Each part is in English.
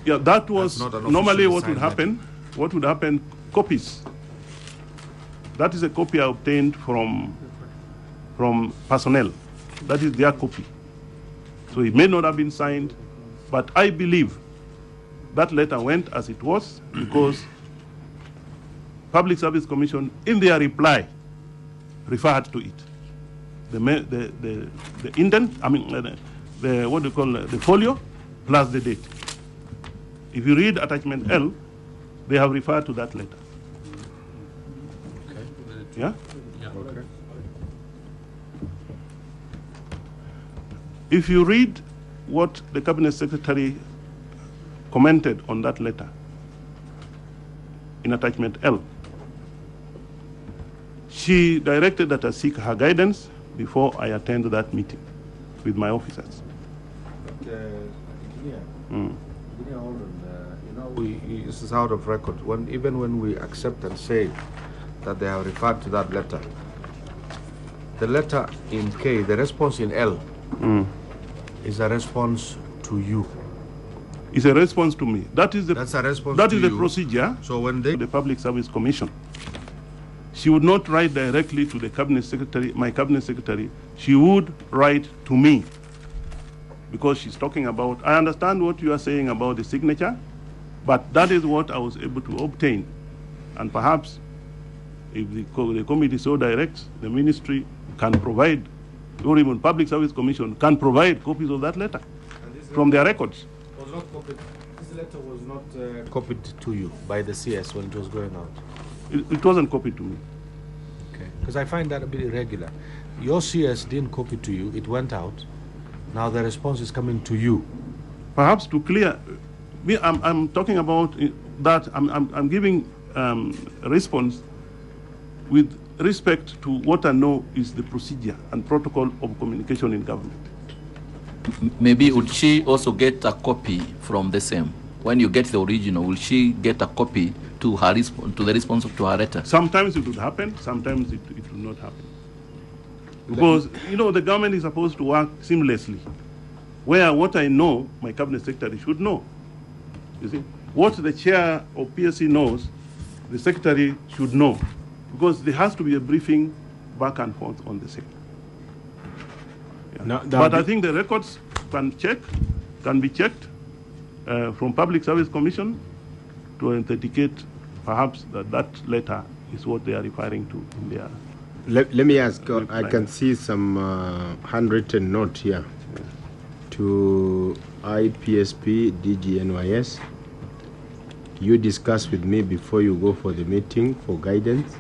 Yeah, that was normally what would happen. Letter. What would happen? Copies. That is a copy I obtained from personnel. That is their copy. So it may not have been signed, but I believe that letter went as it was because Public Service Commission, in their reply, referred to it. The indent, the what do you call the folio, plus the date. If you read attachment L, they have referred to that letter. Okay. Yeah? Yeah. Okay. If you read what the Cabinet Secretary commented on that letter in attachment L, she directed that I seek her guidance before I attend that meeting with my officers. But, hold on. This is out of record. Even when we accept and say that they have referred to that letter, the letter in K, the response in L, is a response to you. It's a response to me. That's a response. That is the procedure. So when the Public Service Commission, she would not write directly to the Cabinet Secretary, my Cabinet Secretary. She would write to me because she's talking about. I understand what you are saying about the signature, but that is what I was able to obtain. And perhaps, if the committee so directs, the ministry can provide, or even Public Service Commission can provide copies of that letter from their records. Was not copied. This letter was not copied to you by the CS when it was going out. It wasn't copied to me. Okay, because I find that a bit irregular. Your CS didn't copy to you; it went out. Now the response is coming to you. Perhaps to clear, I'm talking about that. I'm giving a response with respect to what I know is the procedure and protocol of communication in government. Maybe would she also get a copy from the same? When you get the original, will she get a copy to her to the response to her letter? Sometimes it would happen, sometimes it will not happen. Because, the government is supposed to work seamlessly. Where what I know, my Cabinet Secretary should know. You see, what the chair of PSC knows, the Secretary should know. Because there has to be a briefing back and forth on the same. Yeah. Now, but I think the records can be checked from Public Service Commission to authenticate perhaps that letter is what they are referring to in their. Let me ask, I can see some handwritten note here to IPSP DGNYS. You discuss with me before you go for the meeting for guidance.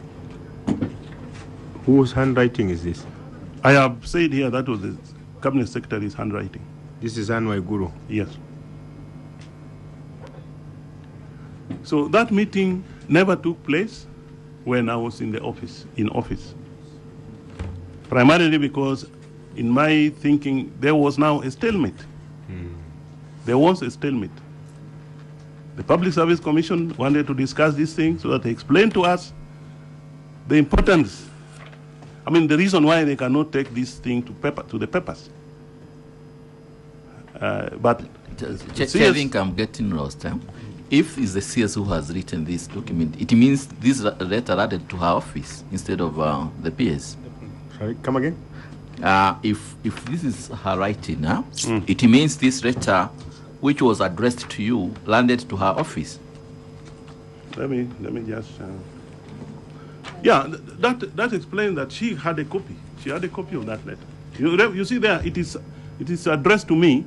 Whose handwriting is this? I have said here that was the Cabinet Secretary's handwriting. This is Anwai Guru? Yes. So that meeting never took place when I was in office. Primarily because, in my thinking, there was now a stalemate. There was a stalemate. The Public Service Commission wanted to discuss this thing so that they explained to us the importance. The reason why they cannot take this thing to the papers. But I think I'm getting lost. If it's the CS who has written this document, it means this letter added to her office instead of the PS. Sorry, come again? If this is her writing now, it means this letter, which was addressed to you, landed to her office. Let me just. Yeah, that explains that she had a copy. She had a copy of that letter. You see there, it is addressed to me,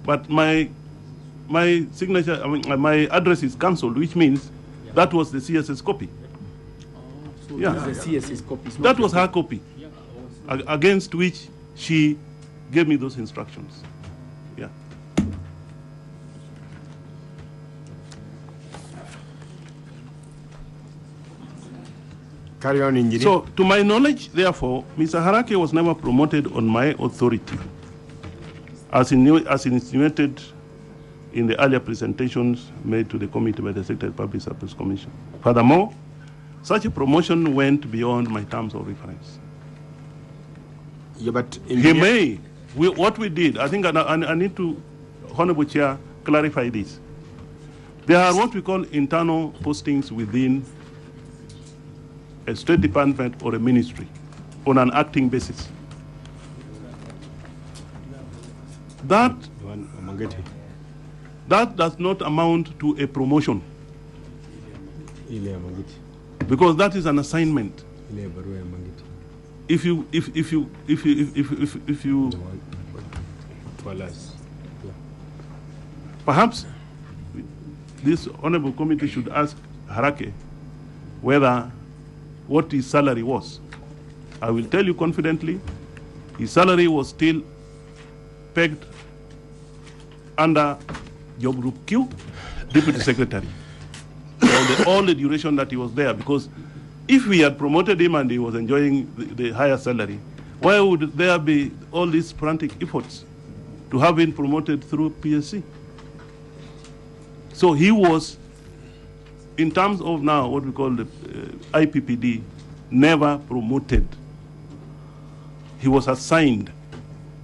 but my signature, my address is cancelled, which means that was the CS's copy. So the CS's copy. That was her copy, against which she gave me those instructions. Yeah. Carry on, engineer. So, to my knowledge, therefore, Mr. Harake was never promoted on my authority, as insinuated in the earlier presentations made to the committee by the Secretary of Public Service Commission. Furthermore, such a promotion went beyond my terms of reference. Yeah, but what we did, I think I need to, Honorable Chair, clarify this. There are what we call internal postings within a state department or a ministry on an acting basis. That does not amount to a promotion, because that is an assignment. If you perhaps this honorable committee should ask Harake whether what his salary was. I will tell you confidently, his salary was still pegged under job group Q, deputy secretary, all the duration that he was there. Because if we had promoted him and he was enjoying the higher salary, why would there be all these frantic efforts to have been promoted through PSC? So he was, in terms of now what we call the IPPD, never promoted. He was assigned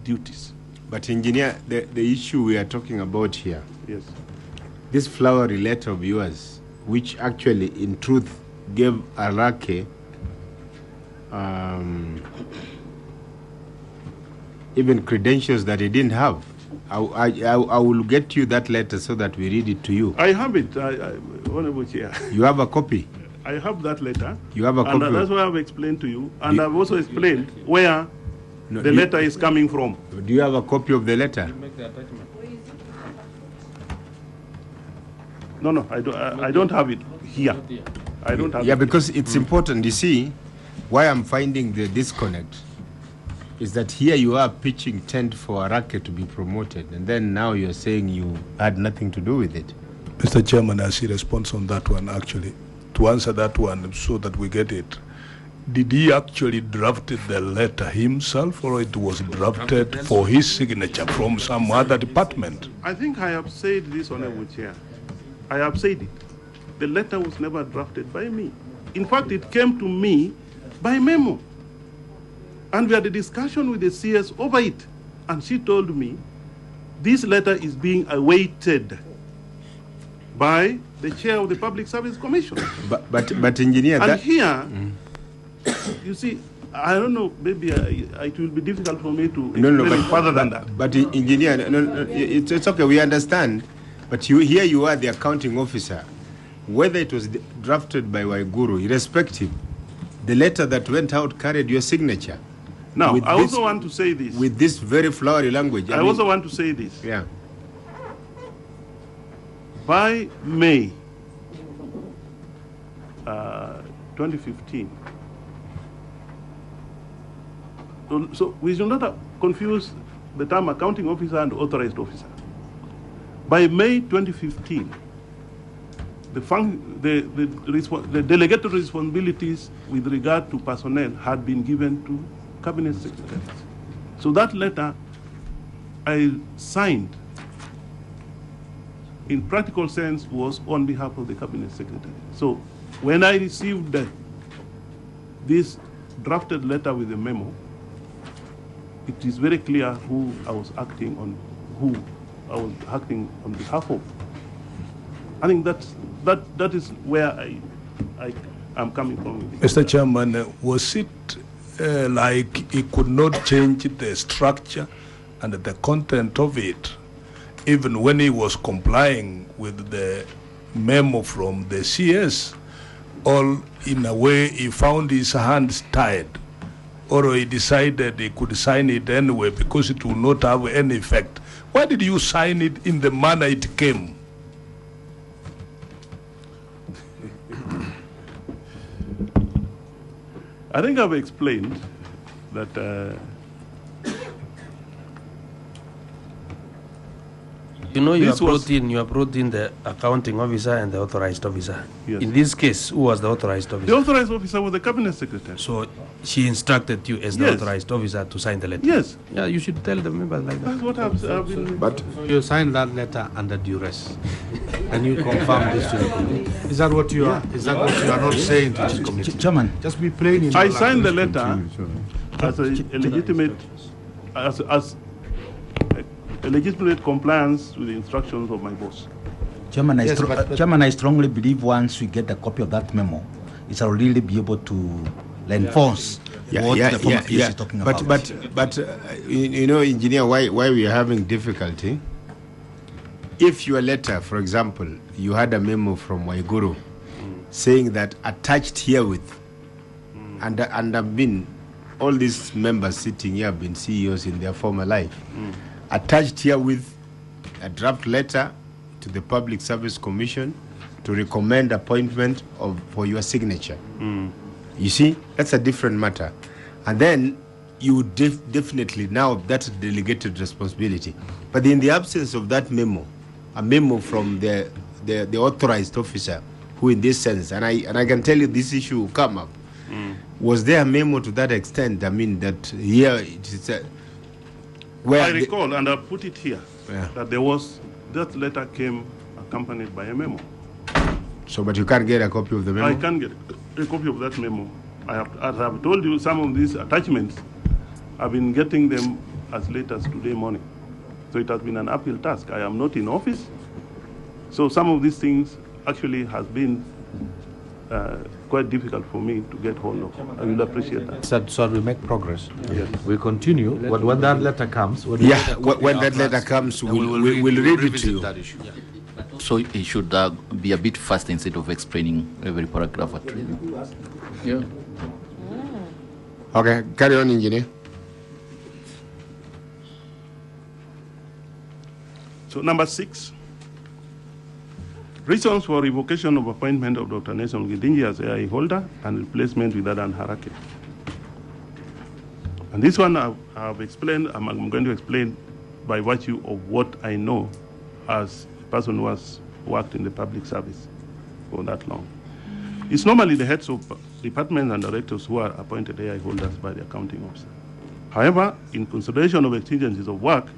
duties. But engineer, the issue we are talking about here, Yes. this flowery letter of yours, which actually in truth gave Arake even credentials that he didn't have. I will get you that letter so that we read it to you. I have it, Honorable Chair. You have a copy? I have that letter. You have a copy? And that's why I've explained to you. And I've also explained where the letter is coming from. Do you have a copy of the letter? No, I don't have it here. I don't have it. Yeah, because it's important. You see, why I'm finding the disconnect is that here you are pitching tent for Arake to be promoted, and then now you're saying you had nothing to do with it. Mr. Chairman, I see response on that one, actually. To answer that one so that we get it, did he actually drafted the letter himself, or it was drafted for his signature from some other department? I think I have said this, Honorable Chair. I have said it. The letter was never drafted by me. In fact, it came to me by memo. And we had a discussion with the CS over it. And she told me, this letter is being awaited by the chair of the Public Service Commission. But engineer, and that... here, you see, I don't know, maybe it will be difficult for me to explain it further than that. But engineer, it's okay, we understand. But here you are the accounting officer. Whether it was drafted by Waiguru, irrespective, the letter that went out carried your signature. Now, I also want to say this. With this very flowery language. I also want to say this. Yeah. By May 2015, so we should not confuse the term accounting officer and authorized officer. By May 2015, the delegated responsibilities with regard to personnel had been given to cabinet secretaries. So that letter I signed, in practical sense, was on behalf of the cabinet secretary. So when I received this drafted letter with a memo, it is very clear who I was acting on, behalf of. I think that is where I am coming from with it. Mr. Chairman, was it like he could not change the structure and the content of it, even when he was complying with the memo from the CS, or in a way he found his hands tied, or he decided he could sign it anyway because it will not have any effect? Why did you sign it in the manner it came? I think I've explained that you know, you have brought in the accounting officer and the authorized officer. Yes. In this case, who was the authorized officer? The authorized officer was the cabinet secretary. So she instructed you as the authorized officer to sign the letter? Yes. Yeah, you should tell the members like that. That's what I've been... But you signed that letter under duress, and you confirm this to the committee. Is that what you are? Is that what you are not saying to this committee? Chairman, just be plain in I signed the letter as a legitimate, as a legitimate compliance with the instructions of my boss. Chairman, Yes, but- Chairman, I strongly believe once we get a copy of that memo, it will really be able to enforce what the former PS is talking about. But you know, engineer, why we are having difficulty? If your letter, for example, you had a memo from Waiguru saying that attached herewith, and I've been, all these members sitting here have been CEOs in their former life, attached herewith a draft letter to the Public Service Commission to recommend appointment for your signature. You see, that's a different matter. And then you would definitely, now that's a delegated responsibility. But in the absence of that memo, a memo from the authorized officer, who in this sense, and I can tell you this issue will come up, was there a memo to that extent? I mean, that here it is where I recall, and I put it here, Yeah. that there was, that letter came accompanied by a memo. So, but you can't get a copy of the memo? I can get a copy of that memo. As I've told you, some of these attachments, I've been getting them as late as today morning. So it has been an uphill task. I am not in office. So some of these things actually has been quite difficult for me to get hold of. I will appreciate that. So we make progress. Yes. We continue. When that letter comes, when that letter comes, we'll read it to you. That issue. So it should be a bit faster instead of explaining every paragraph at review. Yeah. Okay, carry on, engineer. So number 6, reasons for revocation of appointment of Dr. Nelson Gidinji as AI holder and replacement with Adan Harake. And this one I've explained, I'm going to explain by virtue of what I know as a person who has worked in the public service for that long. It's normally the heads of departments and directors who are appointed AI holders by the accounting officer. However, in consideration of exigencies of work,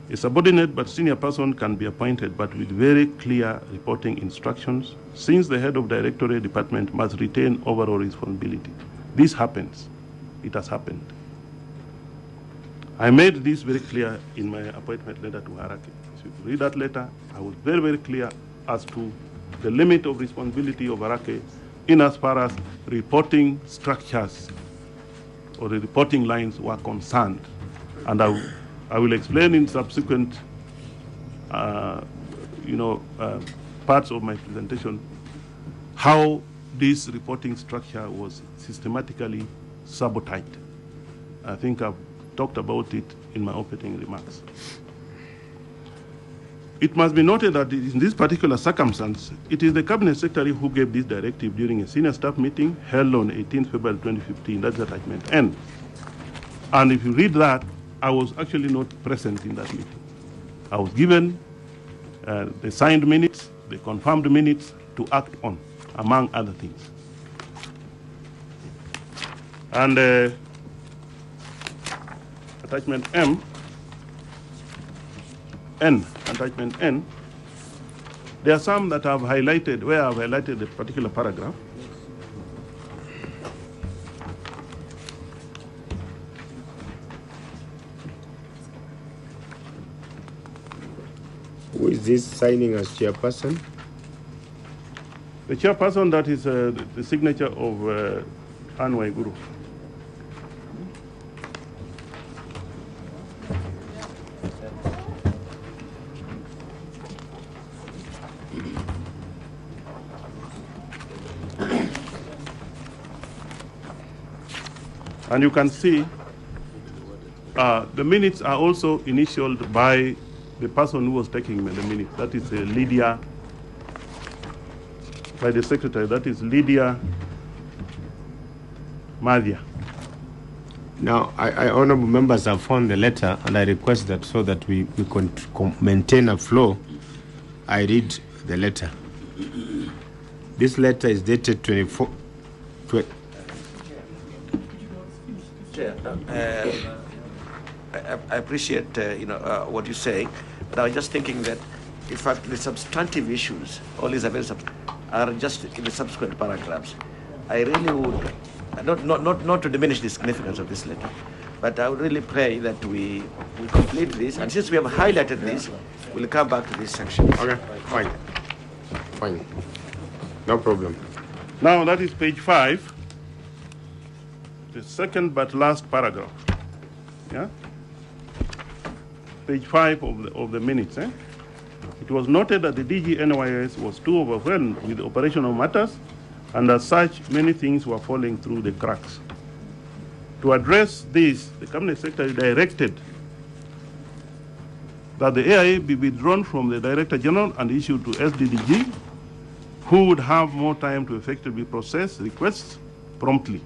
a subordinate but senior person can be appointed, but with very clear reporting instructions, since the head of directorate department must retain overall responsibility. This happens. It has happened. I made this very clear in my appointment letter to Harake. So if you read that letter, I was very, very clear as to the limit of responsibility of Harake in as far as reporting structures or the reporting lines were concerned. And I will explain in subsequent parts of my presentation how this reporting structure was systematically sabotaged. I think I've talked about it in my opening remarks. It must be noted that in this particular circumstance, it is the Cabinet Secretary who gave this directive during a senior staff meeting held on 18 February 2015. That's attachment N. And if you read that, I was actually not present in that meeting. I was given the signed minutes, the confirmed minutes to act on, among other things. And attachment attachment N, there are some that I've highlighted, where I've highlighted a particular paragraph. Who is this signing as chairperson? The chairperson, that is the signature of Ann Waiguru. And you can see the minutes are also initialed by the person who was taking the minutes. That is Lydia, by the secretary, that is Lydia Madhya. Now, I honorable members have found the letter, and I request that so that we can maintain a flow, I read the letter. This letter is dated 24. I appreciate what you're saying, but I was just thinking that, in fact, the substantive issues, all these are just in the subsequent paragraphs. I really would, not to diminish the significance of this letter, but I would really pray that we complete this, and since we have highlighted this, We'll come back to this section. Okay, fine. Fine. No problem. Now that is page 5, the second but last paragraph. Yeah? Page 5 of the minutes. It was noted that the DG NYS was too overwhelmed with operational matters, and as such, many things were falling through the cracks. To address this, the Cabinet Secretary directed that the AIA be withdrawn from the Director General and issued to SDDG, who would have more time to effectively process requests promptly.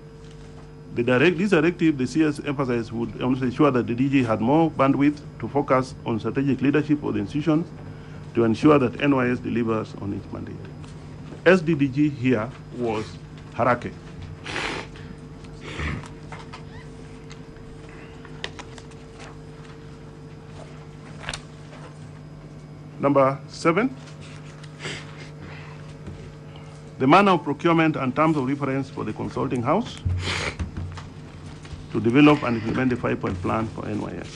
This directive, the CS emphasized, would ensure that the DG had more bandwidth to focus on strategic leadership of the institution to ensure that NYS delivers on its mandate. SDDG here was Harake. Number 7, the manner of procurement and terms of reference for the consulting house to develop and implement the 5-point plan for NYS.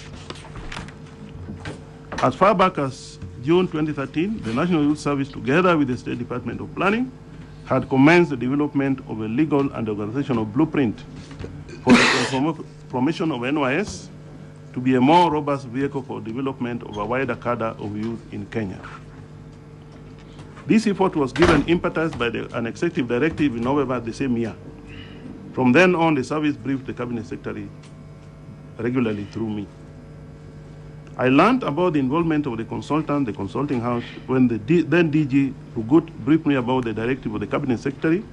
As far back as June 2013, the National Youth Service, together with the State Department of Planning, had commenced the development of a legal and organizational blueprint for the transformation of NYS to be a more robust vehicle for development of a wider cadre of youth in Kenya. This effort was given impetus by an executive directive in November the same year. From then on, the service briefed the Cabinet Secretary regularly through me. I learned about the involvement of the consultant, the consulting house, when the then DG Rugut briefed me about the directive of the Cabinet Secretary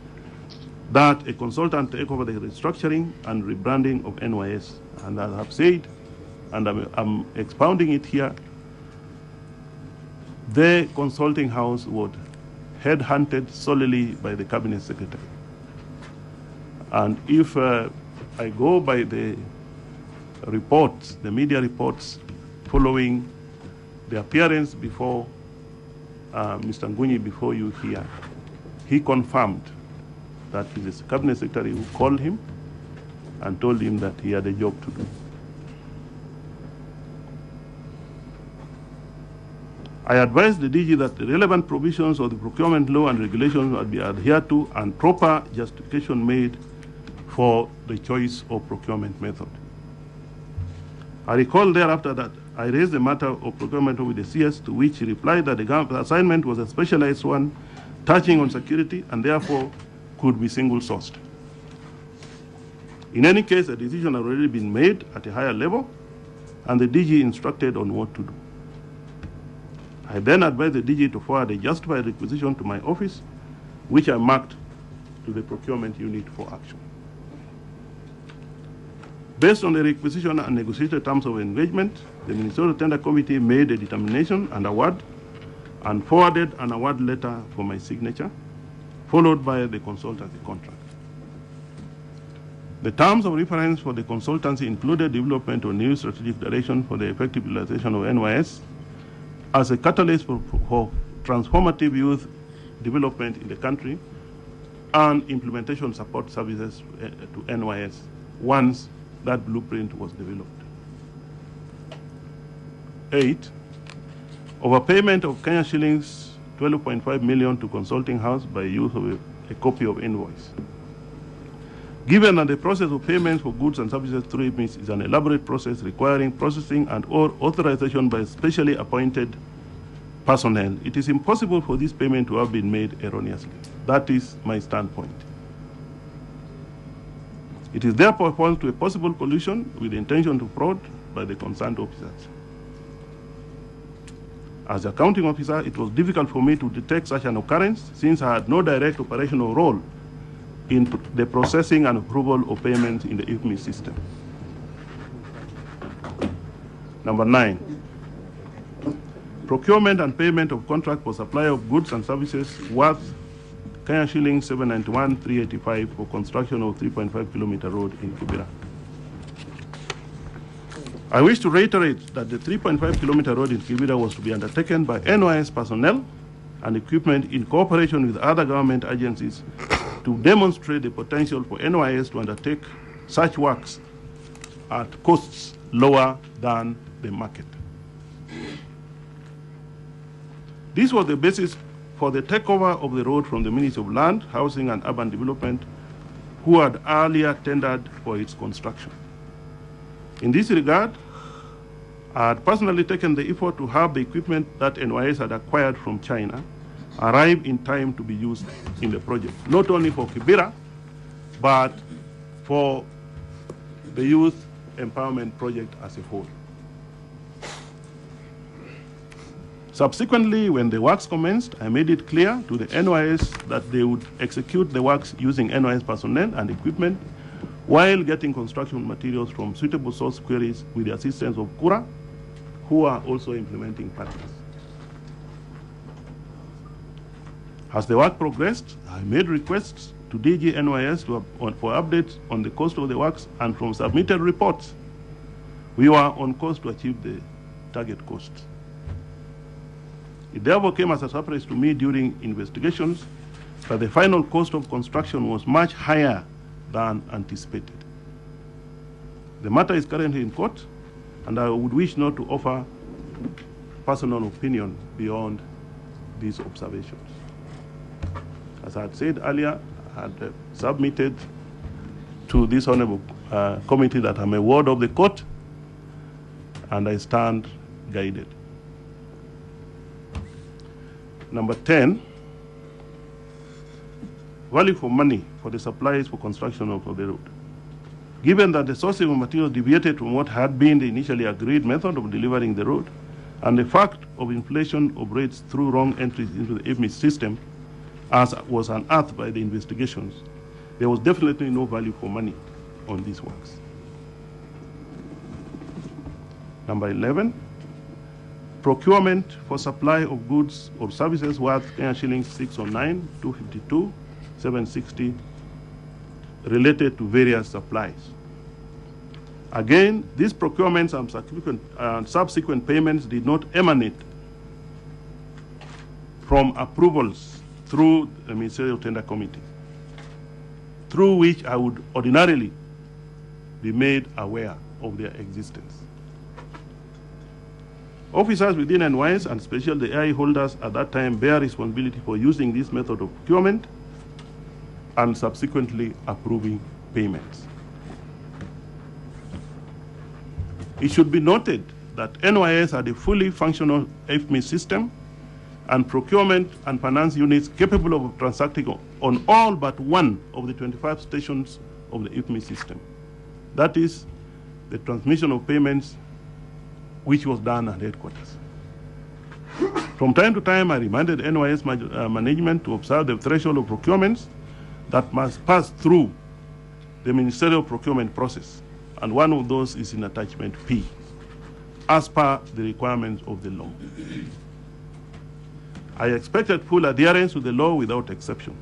that a consultant take over the restructuring and rebranding of NYS. And as I've said, and I'm expounding it here, the consulting house was headhunted solely by the Cabinet Secretary. And if I go by the reports, the media reports following the appearance before Mr. Ngunyi before you here, he confirmed that it is the Cabinet Secretary who called him and told him that he had a job to do. I advised the DG that the relevant provisions of the procurement law and regulations would be adhered to and proper justification made for the choice of procurement method. I recall thereafter that I raised the matter of procurement with the CS, to which he replied that the assignment was a specialized one touching on security and therefore could be single-sourced. In any case, a decision had already been made at a higher level and the DG instructed on what to do. I then advised the DG to forward a justified requisition to my office, which I marked to the procurement unit for action. Based on the requisition and negotiated terms of engagement, the Ministerial Tender Committee made a determination and award and forwarded an award letter for my signature, followed by the consultancy contract. The terms of reference for the consultancy included development of new strategic direction for the effective utilization of NYS as a catalyst for transformative youth development in the country and implementation support services to NYS once that blueprint was developed. 8, overpayment of Kenya shillings 12.5 million to consulting house by use of a copy of invoice. Given that the process of payments for goods and services through IMIS is an elaborate process requiring processing and or authorization by specially appointed personnel, it is impossible for this payment to have been made erroneously. That is my standpoint. It is therefore points to a possible collusion with the intention to fraud by the concerned officers. As the accounting officer, it was difficult for me to detect such an occurrence since I had no direct operational role in the processing and approval of payments in the IFMI system. Number 9, procurement and payment of contract for supply of goods and services worth Kenya shillings 791,385 for construction of 3.5 kilometer road in Kibera. I wish to reiterate that the 3.5 kilometer road in Kibera was to be undertaken by NYS personnel and equipment in cooperation with other government agencies to demonstrate the potential for NYS to undertake such works at costs lower than the market. This was the basis for the takeover of the road from the Ministry of Land, Housing and Urban Development, who had earlier tendered for its construction. In this regard, I had personally taken the effort to have the equipment that NYS had acquired from China arrive in time to be used in the project, not only for Kibera, but for the youth empowerment project as a whole. Subsequently, when the works commenced, I made it clear to the NYS that they would execute the works using NYS personnel and equipment while getting construction materials from suitable source queries with the assistance of Kura, who are also implementing partners. As the work progressed, I made requests to DG NYS for updates on the cost of the works, and from submitted reports, we were on course to achieve the target costs. It therefore came as a surprise to me during investigations that the final cost of construction was much higher than anticipated. The matter is currently in court, and I would wish not to offer personal opinion beyond these observations. As I had said earlier, I had submitted to this honorable committee that I'm a ward of the court, and I stand guided. Number 10, value for money for the supplies for construction of the road. Given that the sourcing of materials deviated from what had been the initially agreed method of delivering the road, and the fact of inflation of rates through wrong entries into the IFMIS system, as was unearthed by the investigations, there was definitely no value for money on these works. Number 11, procurement for supply of goods or services worth Kenya shillings 609, 252, 760 related to various supplies. Again, these procurements and subsequent payments did not emanate from approvals through the Ministerial Tender Committee, through which I would ordinarily be made aware of their existence. Officers within NYS, and especially the AI holders at that time, bear responsibility for using this method of procurement and subsequently approving payments. It should be noted that NYS had a fully functional IFMIS system and procurement and finance units capable of transacting on all but one of the 25 stations of the IFMIS system. That is the transmission of payments, which was done at headquarters. From time to time, I reminded NYS management to observe the threshold of procurements that must pass through the ministerial procurement process, and one of those is in attachment P, as per the requirements of the law. I expected full adherence to the law without exception.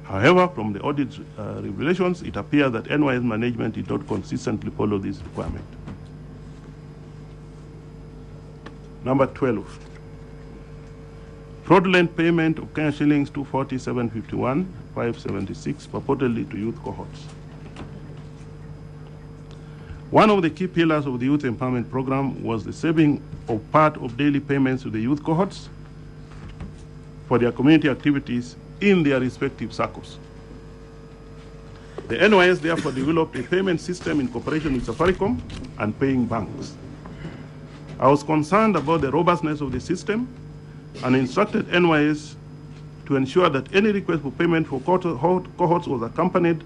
However, from the audit revelations, it appears that NYS management did not consistently follow this requirement. Number 12, fraudulent payment of Kenya shillings 240, 751, 576 purportedly to youth cohorts. One of the key pillars of the Youth Empowerment Program was the saving of part of daily payments to the youth cohorts for their community activities in their respective circles. The NYS therefore developed a payment system in cooperation with Safaricom and paying banks. I was concerned about the robustness of the system and instructed NYS to ensure that any request for payment for cohorts was accompanied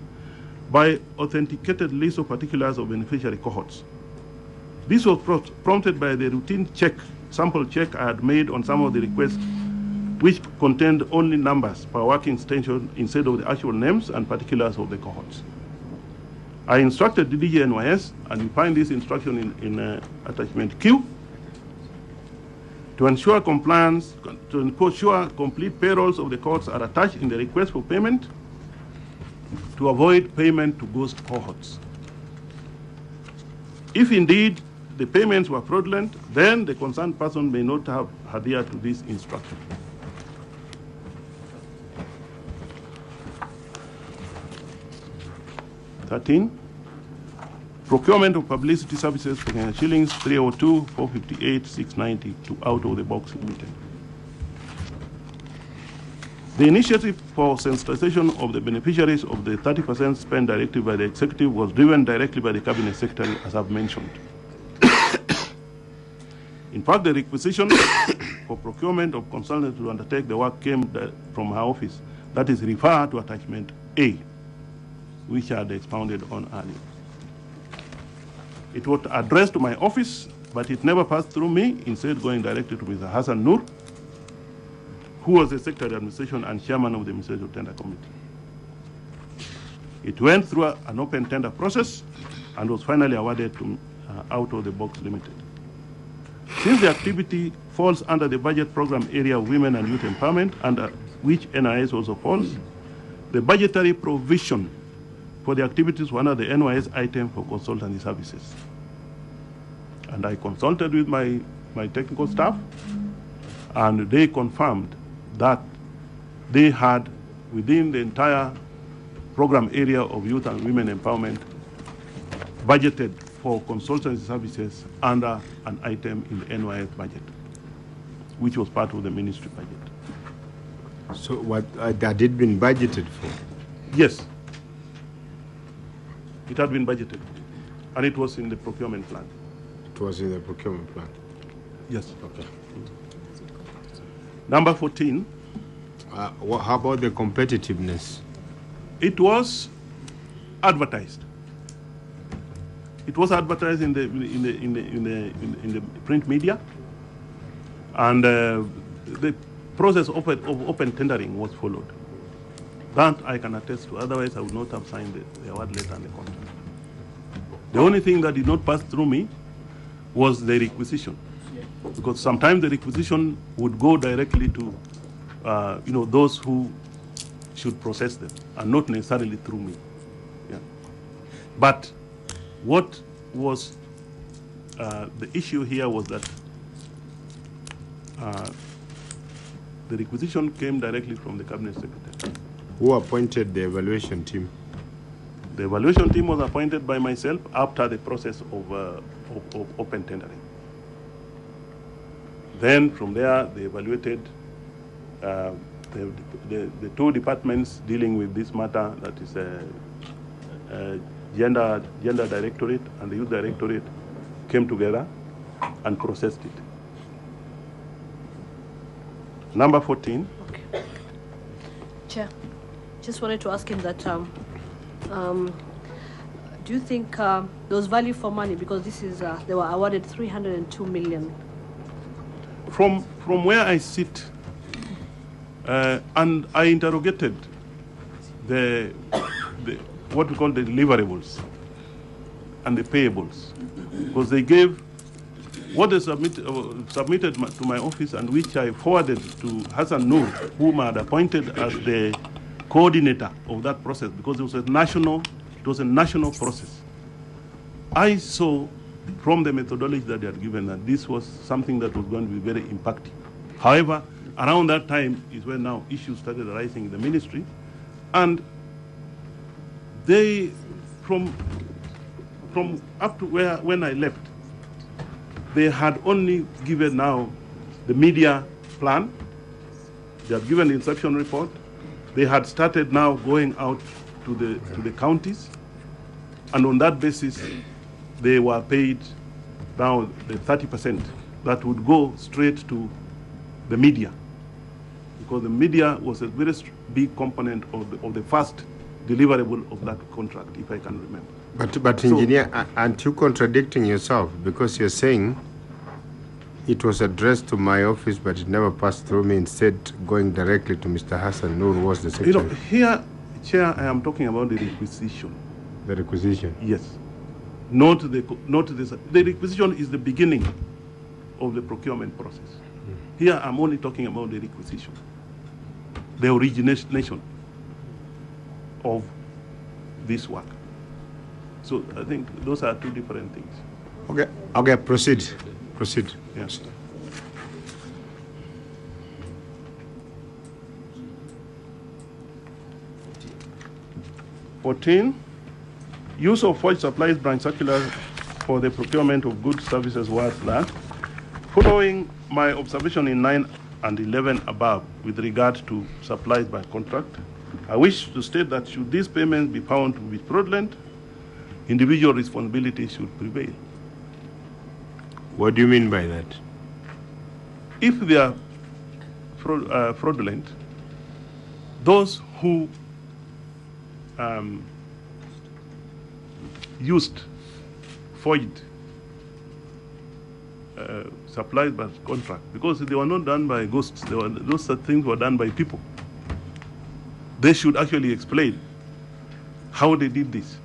by authenticated list of particulars of beneficiary cohorts. This was prompted by the routine sample check I had made on some of the requests, which contained only numbers per working station instead of the actual names and particulars of the cohorts. I instructed the DG NYS, and you find this instruction in attachment Q, to ensure compliance, to ensure complete payrolls of the cohorts are attached in the request for payment to avoid payment to ghost cohorts. If indeed the payments were fraudulent, then the concerned person may not have adhered to this instruction. Procurement of publicity services for shillings 302, 458, 690 to Out of the Box Limited. The initiative for sensitization of the beneficiaries of the 30% spend directive by the executive was driven directly by the cabinet secretary, as I've mentioned. In fact, the requisition for procurement of consultants to undertake the work came from her office. That is referred to attachment A, which I had expounded on earlier. It was addressed to my office, but it never passed through me, instead going directly to Mr. Hassan Noor, who was the Secretary of Administration and Chairman of the Ministerial Tender Committee. It went through an open tender process and was finally awarded to Out of the Box Limited. Since the activity falls under the budget program area of women and youth empowerment, under which NIS also falls, the budgetary provision for the activities were under the NIS item for consultancy services. And I consulted with my technical staff, and they confirmed that they had, within the entire program area of youth and women empowerment, budgeted for consultancy services under an item in the NYS budget, which was part of the ministry budget. So what had it been budgeted for? Yes. It had been budgeted, and it was in the procurement plan. It was in the procurement plan? Yes. Okay. Number 14. How about the competitiveness? It was advertised. It was advertised in the print media, and the process of open tendering was followed. That I can attest to. Otherwise, I would not have signed the award letter and the contract. The only thing that did not pass through me was the requisition, because sometimes the requisition would go directly to those who should process them, and not necessarily through me. Yeah. But what was the issue here was that the requisition came directly from the cabinet secretary. Who appointed the evaluation team? The evaluation team was appointed by myself after the process of open tendering. Then from there, they evaluated the two departments dealing with this matter, that is gender directorate and the youth directorate, came together and processed it. Number 14. Okay. Chair, just wanted to ask him that do you think there was value for money, because this is they were awarded 302 million? From where I sit, and I interrogated the what we call the deliverables and the payables, because they gave what they submitted to my office, and which I forwarded to Hassan Noor, whom I had appointed as the coordinator of that process, because it was a national process. I saw from the methodology that they had given that this was something that was going to be very impactful. However, around that time is when now issues started arising in the ministry, and they, from up to when I left, they had only given now the media plan. They had given the inception report. They had started now going out to the counties, and on that basis, they were paid now the 30% that would go straight to the media, because the media was a very big component of the first deliverable of that contract, if I can remember. But engineer, aren't you contradicting yourself? Because you're saying it was addressed to my office, but it never passed through me, instead going directly to Mr. Hassan Noor, who was the secretary. Here, Chair, I am talking about the requisition. The requisition? Yes. Not this. The requisition is the beginning of the procurement process. Here, I'm only talking about the requisition, the origination of this work. So I think those are two different things. Okay, proceed. Yes. (14) Use of forged supplies branch circular for the procurement of goods services was that, following my observation in 9 and 11 above with regard to supplies by contract. I wish to state that should these payments be found to be fraudulent, individual responsibility should prevail. What do you mean by that? If they are fraudulent, those who used forged supplies by contract, because they were not done by ghosts, those things were done by people. They should actually explain how they did this.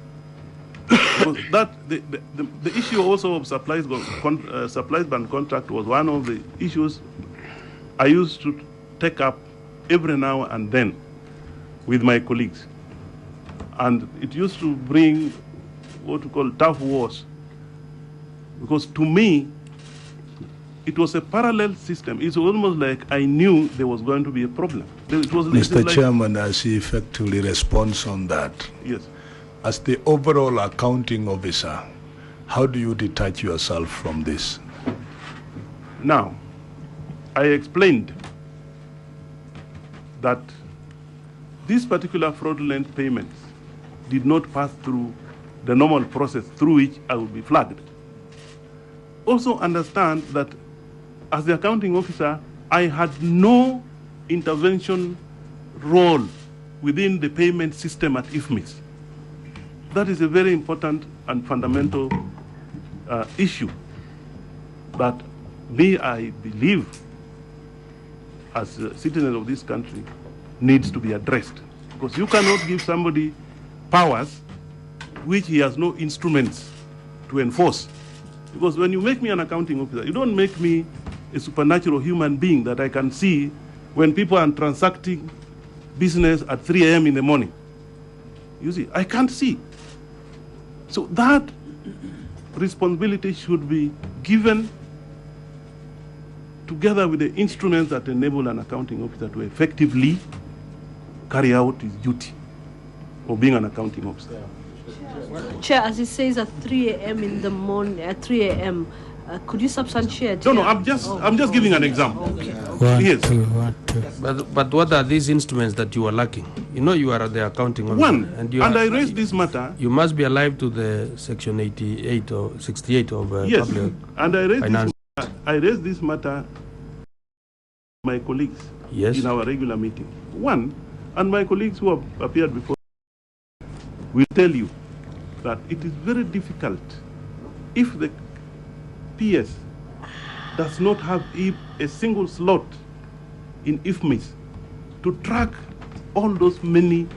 Because that the issue also of supplies by contract was one of the issues I used to take up every now and then with my colleagues, and it used to bring what we call tough wars, because to me it was a parallel system. It's almost like I knew there was going to be a problem. It was Mr. like, Chairman, as he effectively responds on that, yes. As the overall accounting officer, how do you detach yourself from this? Now, I explained that these particular fraudulent payments did not pass through the normal process through which I would be flagged. Also understand that as the accounting officer, I had no intervention role within the payment system at IFMIS. That is a very important and fundamental issue that I believe, as a citizen of this country, needs to be addressed. Because you cannot give somebody powers which he has no instruments to enforce. Because when you make me an accounting officer, you don't make me a supernatural human being that I can see when people are transacting business at 3 a.m. in the morning. You see, I can't see. So that responsibility should be given together with the instruments that enable an accounting officer to effectively carry out his duty of being an accounting officer. Chair, as it says at 3 a.m. in the morning, at 3 a.m., could you substantiate? No, I'm just giving an example. Okay. Yes. But what are these instruments that you are lacking? You know you are the accounting officer. One, and I raised this matter. You must be alive to the section 88 or 68 of yes, public and finance. I raised this matter with my colleagues in our regular meeting. One, and my colleagues who have appeared before will tell you that it is very difficult if the PS does not have a single slot in IFMIS to track all those many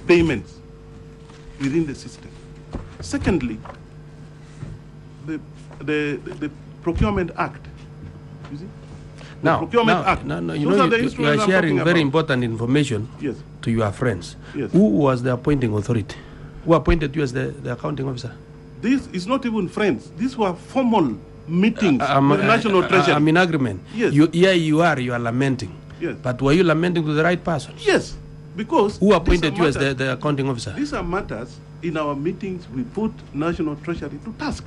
payments within the system. Secondly, the Procurement Act, you see? Now, Procurement Act. You are sharing very important information to your friends. Yes. Who was the appointing authority? Who appointed you as the accounting officer? This is not even friends. These were formal meetings with the National Treasury. I'm in agreement. Yes. You are lamenting. Yes. But were you lamenting to the right person? Yes, because... Who appointed you as the accounting officer? These are matters, in our meetings, we put National Treasury to task.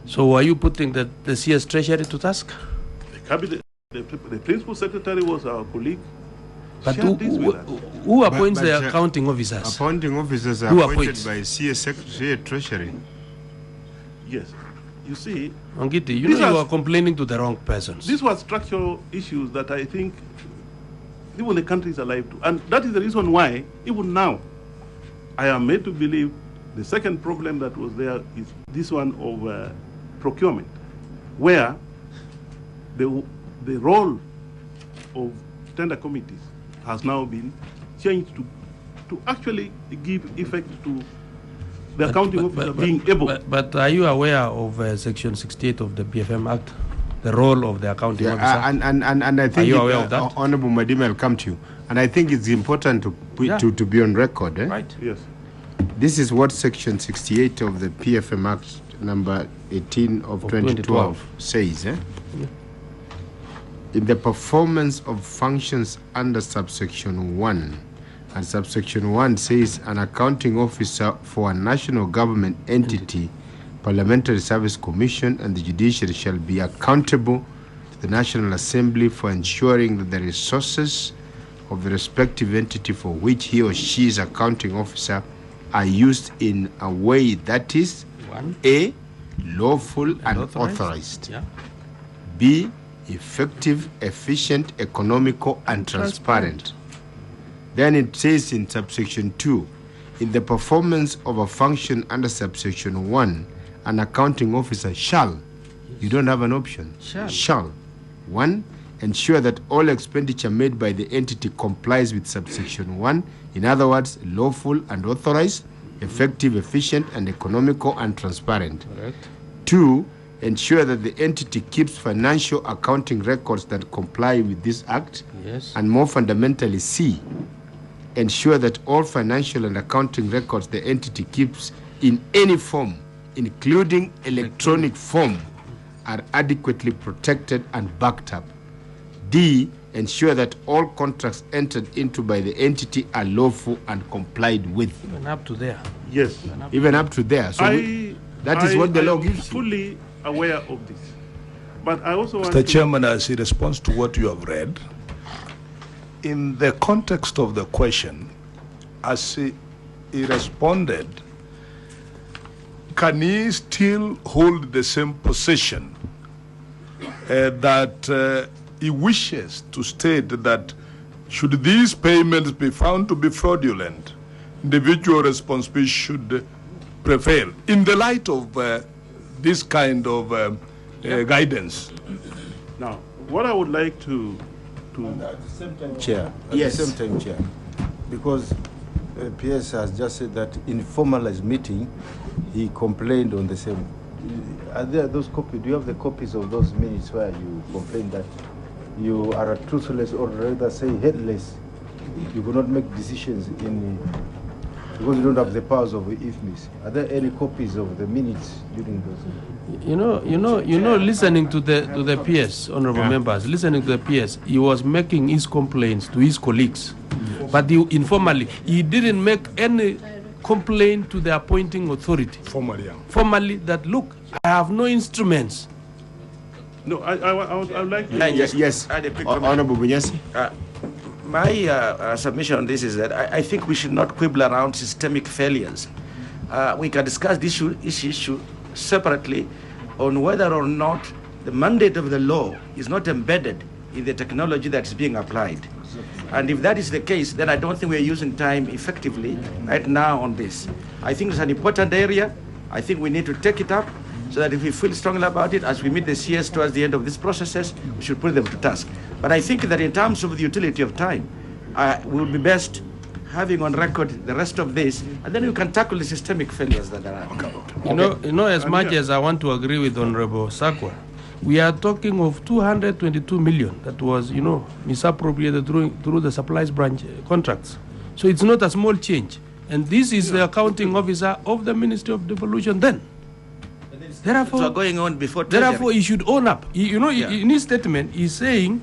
So were you putting the CS Treasury to task? The cabinet, the principal secretary was our colleague. But who appoints the accounting officers? Appointing officers are appointed by CS Secretary Treasury. Yes. You see... Ongiti, you are complaining to the wrong persons. These were structural issues that I think even the country is alive to. And that is the reason why, even now, I am made to believe the second problem that was there is this one of procurement, where the role of tender committees has now been changed to actually give effect to the accounting officer being able. But are you aware of Section 68 of the PFM Act, the role of the accounting officer? And I think are you aware of that? Honorable Madima will come to you. And I think it's important to be on record. Right. Yes. This is what Section 68 of the PFM Act number 18 of 2012 says. In the performance of functions under subsection 1, and subsection 1 says an accounting officer for a national government entity, Parliamentary Service Commission, and the judiciary shall be accountable the National Assembly for ensuring that the resources of the respective entity for which he or she is accounting officer are used in a way that is A, lawful and authorized. Yeah. B, effective, efficient, economical, and transparent. Then it says in subsection 2, in the performance of a function under subsection 1, an accounting officer shall, you don't have an option, shall, 1, ensure that all expenditure made by the entity complies with subsection 1, in other words, lawful and authorized, effective, efficient, and economical and transparent. Correct. 2, ensure that the entity keeps financial accounting records that comply with this act. Yes. And more fundamentally, C, ensure that all financial and accounting records the entity keeps in any form, including electronic form, are adequately protected and backed up. D, ensure that all contracts entered into by the entity are lawful and complied with. Even up to there. Yes, even up to there. So that is what the law gives you. Fully aware of this. But I also want Mr. Chairman, as a response to what you have read, in the context of the question, as he responded, can he still hold the same position that he wishes to state that should these payments be found to be fraudulent, individual responsibility should prevail in the light of this kind of guidance? Now, what I would like to at the same time, Chair. Yes. At the same time, Chair. Because PS has just said that in formalized meeting, he complained on the same. Are there those copies? Do you have the copies of those minutes where you complained that you are truthless, or rather say headless? You could not make decisions in because you don't have the powers of IFMIS. Are there any copies of the minutes during those? You know, listening to the PS, honorable members, listening to the PS, he was making his complaints to his colleagues, but informally, he didn't make any complaint to the appointing authority. Formally, that look, I have no instruments. No, I would like to... Yes. Honorable Bunyasi. My submission on this is that I think we should not quibble around systemic failures. We can discuss this issue separately on whether or not the mandate of the law is not embedded in the technology that's being applied. And if that is the case, then I don't think we're using time effectively right now on this. I think it's an important area. I think we need to take it up so that if we feel strongly about it, as we meet the CS towards the end of these processes, we should put them to task. But I think that in terms of the utility of time, we will be best having on record the rest of this, and then you can tackle the systemic failures that are. You know, as much as I want to agree with Honorable Sakwa, we are talking of 222 million that was, misappropriated through the supplies branch contracts. So it's not a small change. And this is the accounting officer of the Ministry of Devolution then. Therefore, so going on before therefore, he should own up. In his statement, he's saying,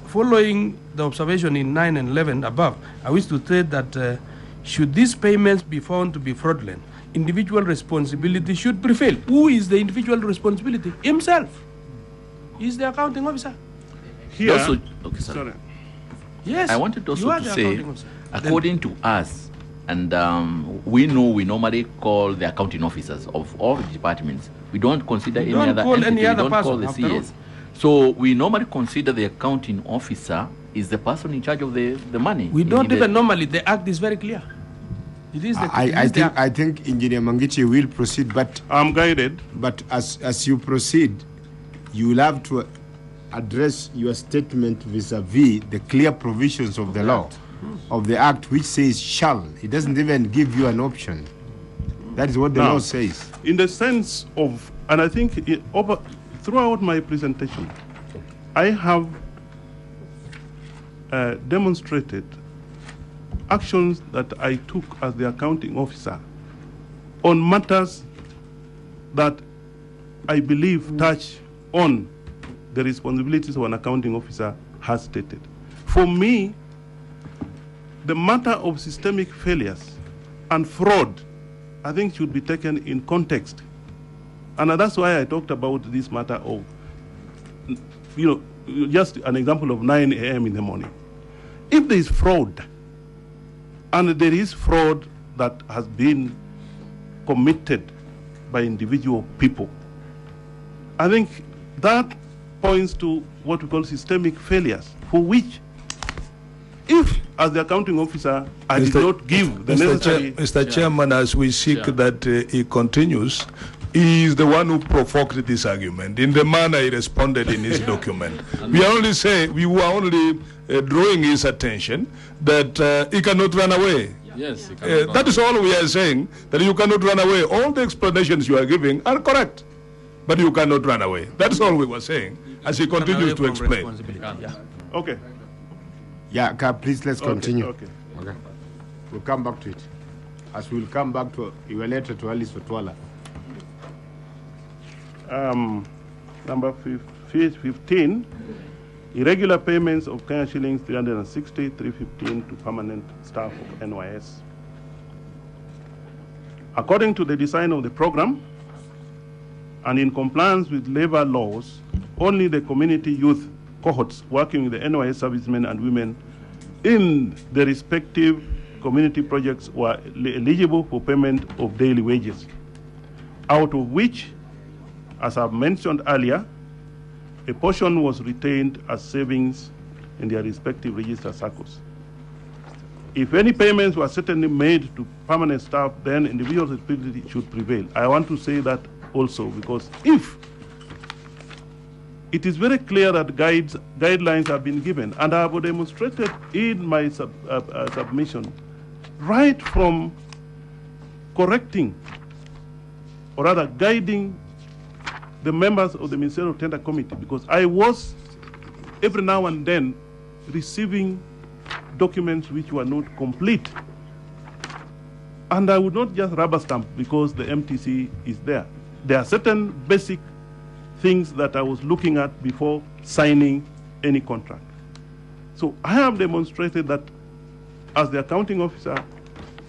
following the observation in 9 and 11 above, I wish to state that should these payments be found to be fraudulent, individual responsibility should prevail. Who is the individual responsibility? Himself. He's the accounting officer. Here, also, okay, sorry. Yes. I wanted also to say, according to us, and we normally call the accounting officers of all the departments. We don't consider any other entity. We don't call the CS. So we normally consider the accounting officer is the person in charge of the money. We don't even normally. The act is very clear. It is the. I think Engineer Mangichi will proceed, but I'm guided. But as you proceed, you will have to address your statement vis-a-vis the clear provisions of the law, of the act, which says shall. It doesn't even give you an option. That is what the law says. In the sense of, and I think throughout my presentation, I have demonstrated actions that I took as the accounting officer on matters that I believe touch on the responsibilities of an accounting officer has stated. For me, the matter of systemic failures and fraud, I think, should be taken in context. And that's why I talked about this matter of, just an example of 9 a.m. in the morning. If there is fraud, and there is fraud that has been committed by individual people, I think that points to what we call systemic failures, for which, if, as the accounting officer, I did not give the necessary... Mr. Chairman, as we seek that he continues, he is the one who provoked this argument in the manner he responded in his document. We are only saying, we were only drawing his attention that he cannot run away. Yes, that is all we are saying, that you cannot run away. All the explanations you are giving are correct, but you cannot run away. That's all we were saying, as he continues to explain. Okay. Yeah, please let's continue. Okay. We'll come back to it. As we'll come back to your letter to Alice Otwala. Number 15, irregular payments of Kenya shillings 360, 315 to permanent staff of NYS. According to the design of the program, and in compliance with labor laws, only the community youth cohorts working with the NYS servicemen and women in the respective community projects were eligible for payment of daily wages, out of which, as I've mentioned earlier, a portion was retained as savings in their respective register circles. If any payments were certainly made to permanent staff, then individual responsibility should prevail. I want to say that also, because if it is very clear that guidelines have been given, and I have demonstrated in my submission, right from correcting, or rather guiding the members of the Ministerial Tender Committee, because I was every now and then receiving documents which were not complete. And I would not just rubber stamp because the MTC is there. There are certain basic things that I was looking at before signing any contract. So I have demonstrated that as the accounting officer,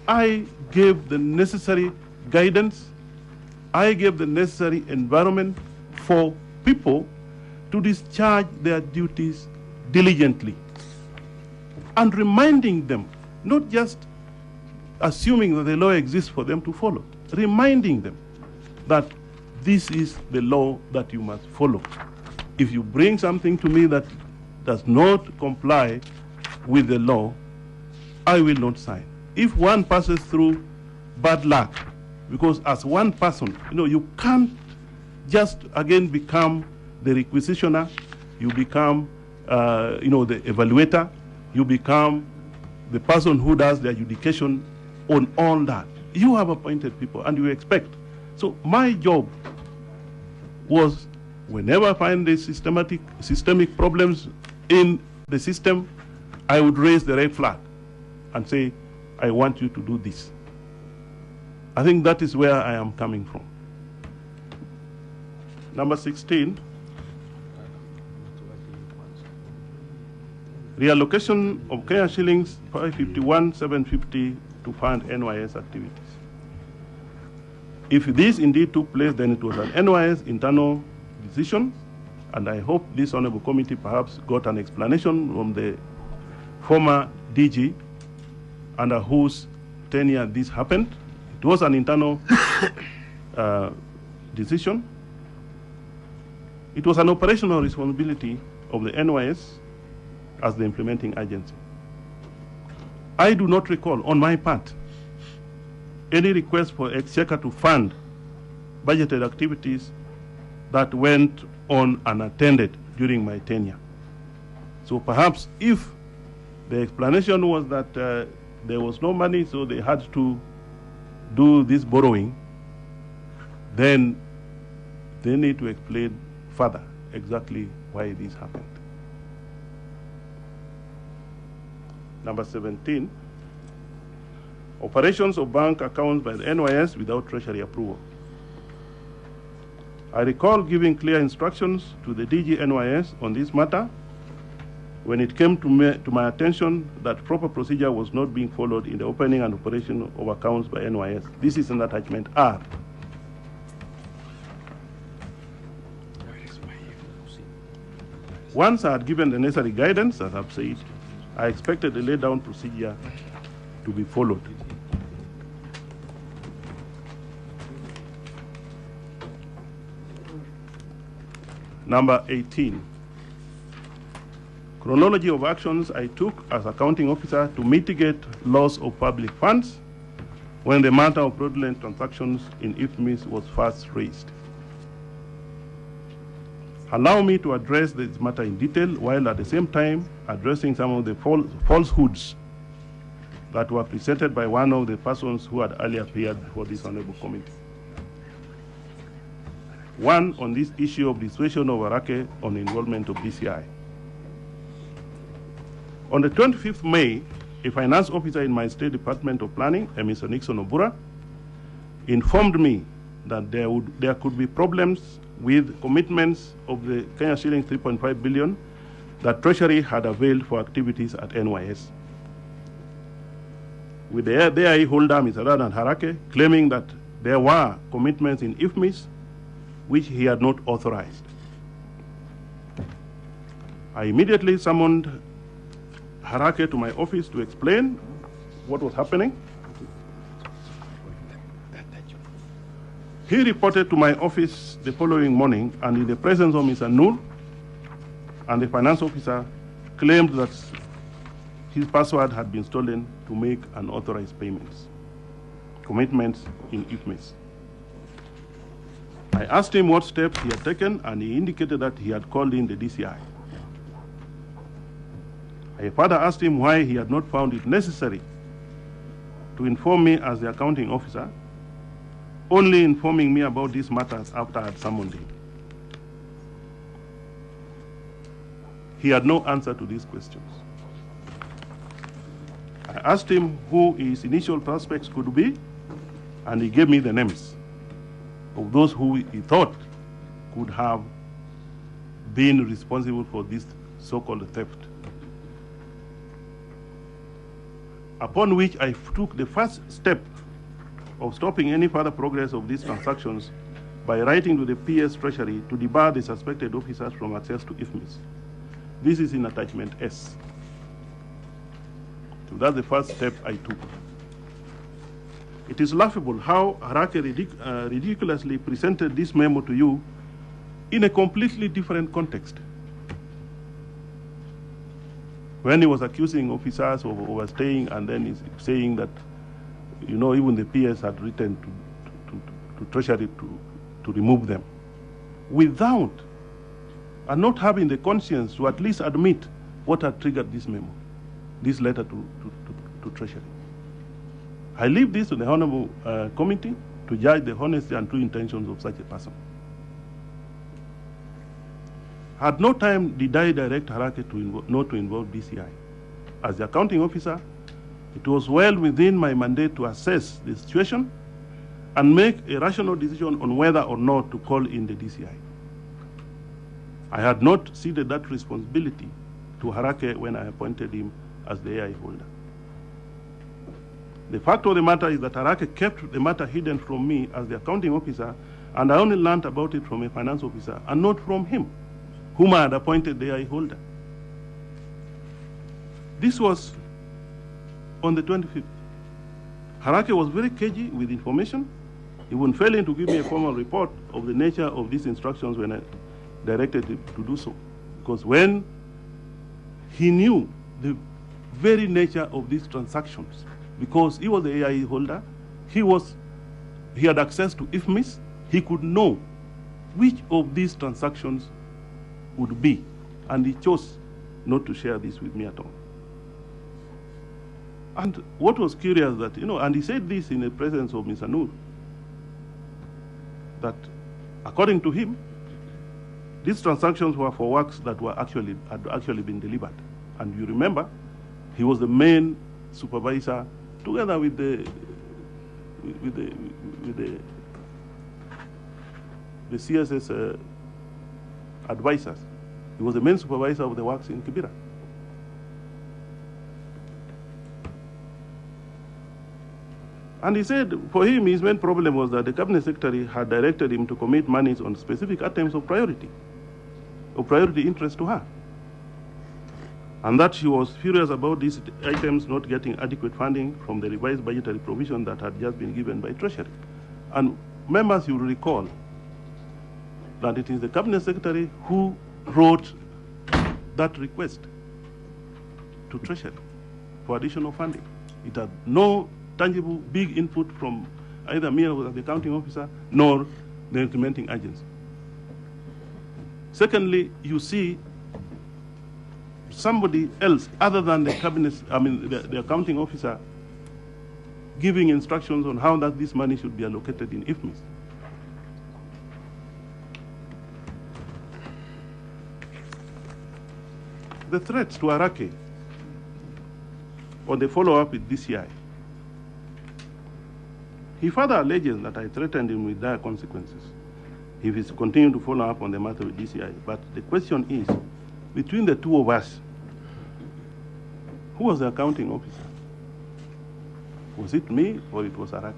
I gave the necessary guidance, I gave the necessary environment for people to discharge their duties diligently, and reminding them, not just assuming that the law exists for them to follow, reminding them that this is the law that you must follow. If you bring something to me that does not comply with the law, I will not sign. If one passes through bad luck, because as one person, you can't just again become the requisitioner, you become, the evaluator, you become the person who does the adjudication on all that. You have appointed people and you expect. So my job was, whenever I find the systemic problems in the system, I would raise the red flag and say, I want you to do this. I think that is where I am coming from. Number 16, reallocation of Kenya shillings 551,750 to fund NYS activities. If this indeed took place, then it was an NYS internal decision, and I hope this honorable committee perhaps got an explanation from the former DG under whose tenure this happened. It was an internal decision. It was an operational responsibility of the NYS as the implementing agency. I do not recall, on my part, any request for Exchequer to fund budgeted activities that went on unattended during my tenure. So perhaps if the explanation was that there was no money, so they had to do this borrowing, then they need to explain further exactly why this happened. Number 17, operations of bank accounts by the NYS without treasury approval. I recall giving clear instructions to the DG NYS on this matter when it came to my attention that proper procedure was not being followed in the opening and operation of accounts by NYS. This is an attachment R. Once I had given the necessary guidance, as I've said, I expected the laid down procedure to be followed. Number 18, chronology of actions I took as accounting officer to mitigate loss of public funds when the matter of fraudulent transactions in IFMIS was first raised. Allow me to address this matter in detail while at the same time addressing some of the falsehoods that were presented by one of the persons who had earlier appeared before this honorable committee. One, on this issue of dissuasion of Harake on involvement of DCI. On the 25th May, a finance officer in my State Department of Planning, Mr. Nixon Obura, informed me that there could be problems with commitments of the Kenya shilling 3.5 billion that Treasury had availed for activities at NYS. With the AIE holder, Mr. Radan Harake, claiming that there were commitments in IFMIS which he had not authorized. I immediately summoned Harake to my office to explain what was happening. He reported to my office the following morning, and in the presence of Mr. Noor and the finance officer, claimed that his password had been stolen to make unauthorized commitments in IFMIS. I asked him what steps he had taken, and he indicated that he had called in the DCI. I further asked him why he had not found it necessary to inform me as the accounting officer, only informing me about these matters after I had summoned him. He had no answer to these questions. I asked him who his initial prospects could be, and he gave me the names of those who he thought could have been responsible for this so-called theft. Upon which I took the first step of stopping any further progress of these transactions by writing to the PS Treasury to debar the suspected officers from access to IFMIS. This is in attachment S. So that's the first step I took. It is laughable how Harake ridiculously presented this memo to you in a completely different context. When he was accusing officers of overstaying, and then he's saying that, you know, even the PS had written to Treasury to remove them, without and not having the conscience to at least admit what had triggered this memo, this letter to Treasury. I leave this to the Honorable Committee to judge the honesty and true intentions of such a person. At no time did I direct Harake not to involve DCI. As the accounting officer, it was well within my mandate to assess the situation and make a rational decision on whether or not to call in the DCI. I had not ceded that responsibility to Harake when I appointed him as the AI holder. The fact of the matter is that Harake kept the matter hidden from me as the accounting officer, and I only learned about it from a finance officer and not from him, whom I had appointed the AI holder. This was on the 25th. Harake was very cagey with information. He wouldn't fail to give me a formal report of the nature of these instructions when I directed him to do so. Because when he knew the very nature of these transactions, because he was the AI holder, he had access to IFMIS, he could know which of these transactions would be, and he chose not to share this with me at all. And what was curious that, you know, and he said this in the presence of Mr. Noor, that according to him, these transactions were for works that had actually been delivered. And you remember, he was the main supervisor together with the CSS advisors. He was the main supervisor of the works in Kibera. And he said for him, his main problem was that the cabinet secretary had directed him to commit monies on specific items of priority interest to her. and that she was furious about these items not getting adequate funding from the revised budgetary provision that had just been given by Treasury. And members, you will recall that it is the Cabinet Secretary who wrote that request to Treasury for additional funding. It had no tangible big input from either me as the accounting officer nor the implementing agency. Secondly, you see somebody else other than the cabinet, the accounting officer, giving instructions on how that this money should be allocated in IFMIS. The threats to Arake on the follow-up with DCI. He further alleges that I threatened him with dire consequences if he's continuing to follow up on the matter with DCI. But the question is, between the two of us, who was the accounting officer? Was it me or it was Arake?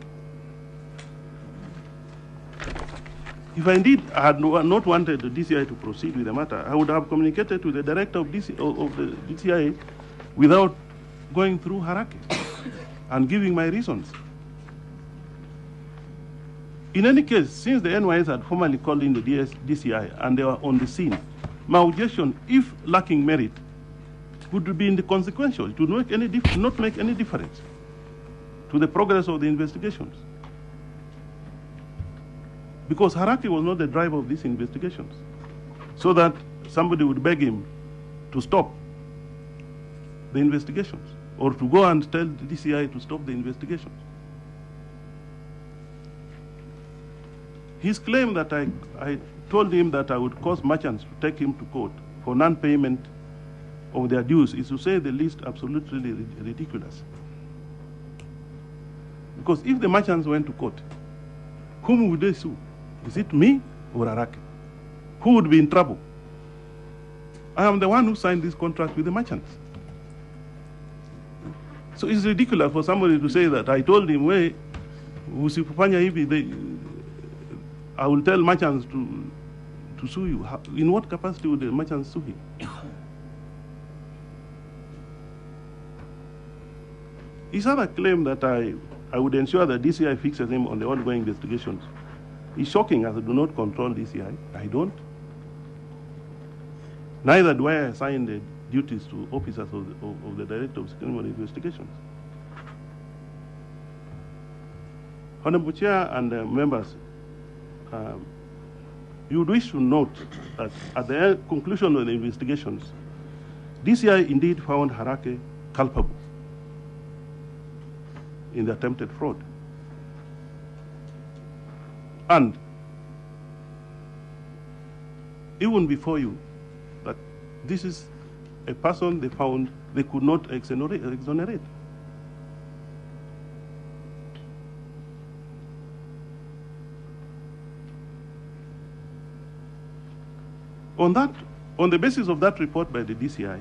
If I indeed had not wanted the DCI to proceed with the matter, I would have communicated to the director of the DCI without going through Harake and giving my reasons. In any case, since the NYS had formally called in the DCI and they were on the scene, my objection, if lacking merit, would be inconsequential. It would not make any difference to the progress of the investigations. Because Harake was not the driver of these investigations, so that somebody would beg him to stop the investigations or to go and tell the DCI to stop the investigations. His claim that I told him that I would cause merchants to take him to court for non-payment of their dues is, to say the least, absolutely ridiculous. Because if the merchants went to court, whom would they sue? Is it me or Arake? Who would be in trouble? I am the one who signed this contract with the merchants. So it's ridiculous for somebody to say that I told him, "Hey, usipofanya hivi, I will tell merchants to sue you." In what capacity would the merchants sue him? His other claim that I would ensure that DCI fixes him on the ongoing investigations is shocking, as I do not control DCI. I don't. Neither do I assign the duties to officers of the Director of Criminal Investigations. Honorable Chair and members, you would wish to note that at the conclusion of the investigations, DCI indeed found Harake culpable in the attempted fraud. And even before you, that this is a person they found they could not exonerate. On the basis of that report by the DCI,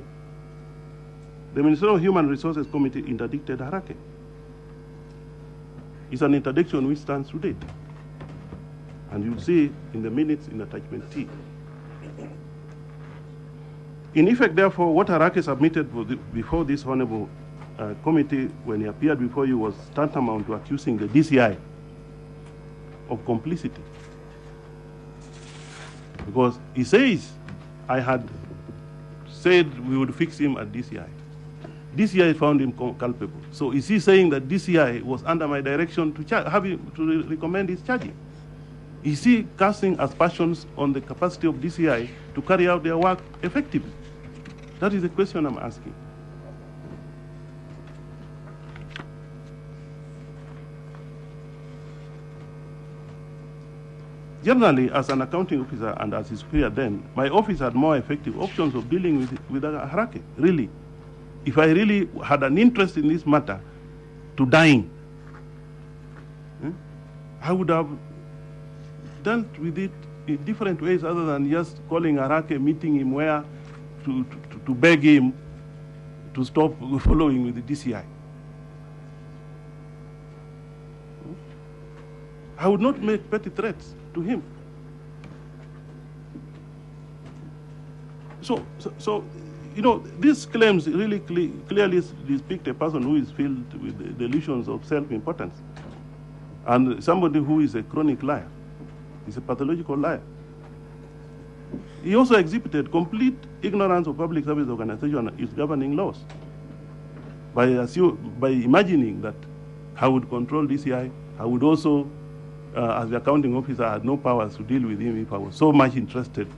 the Ministerial Human Resources Committee interdicted Harake. It's an interdiction which stands to date. And you'll see in the minutes in attachment T. In effect, therefore, what Harake submitted before this honorable committee when he appeared before you was tantamount to accusing the DCI of complicity. Because he says, I had said we would fix him at DCI. DCI found him culpable. So is he saying that DCI was under my direction to recommend his charging? Is he casting aspersions on the capacity of DCI to carry out their work effectively? That is the question I'm asking. Generally, as an accounting officer and as his superior then, my office had more effective options of dealing with Harake, really. If I really had an interest in this matter to dying, I would have dealt with it in different ways other than just calling Harake, meeting him where to beg him to stop following with the DCI. I would not make petty threats to him. So you know, these claims really clearly depict a person who is filled with the delusions of self-importance, and somebody who is a chronic liar. He's a pathological liar. He also exhibited complete ignorance of public service organization and its governing laws by imagining that I would control DCI. I would also, as the accounting officer, had no powers to deal with him if I was so much interested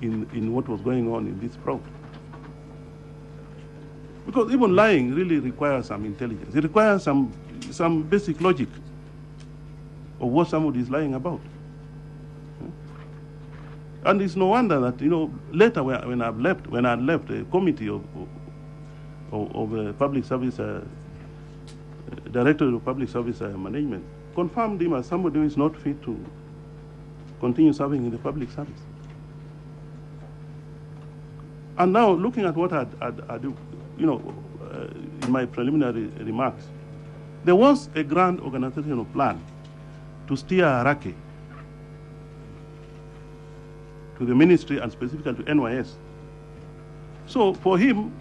in what was going on in this fraud. Because even lying really requires some intelligence. It requires some basic logic of what somebody is lying about. And it's no wonder that, you know, later when I left a committee of public service, director of public service management, confirmed him as somebody who is not fit to continue serving in the public service. And now, looking at what I do, you know, in my preliminary remarks, there was a grand organizational plan to steer Harake to the ministry and specifically to NYS. So for him,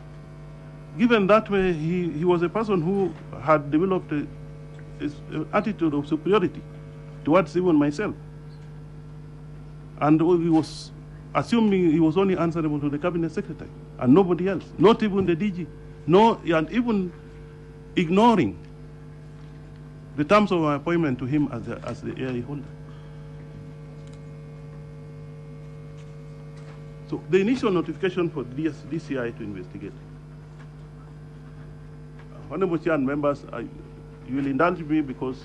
given that way, he was a person who had developed an attitude of superiority towards even myself. And he was assuming he was only answerable to the cabinet secretary and nobody else, not even the DG, and even ignoring the terms of my appointment to him as the AIE holder. So the initial notification for DCI to investigate. Honorable Chair and members, you will indulge me because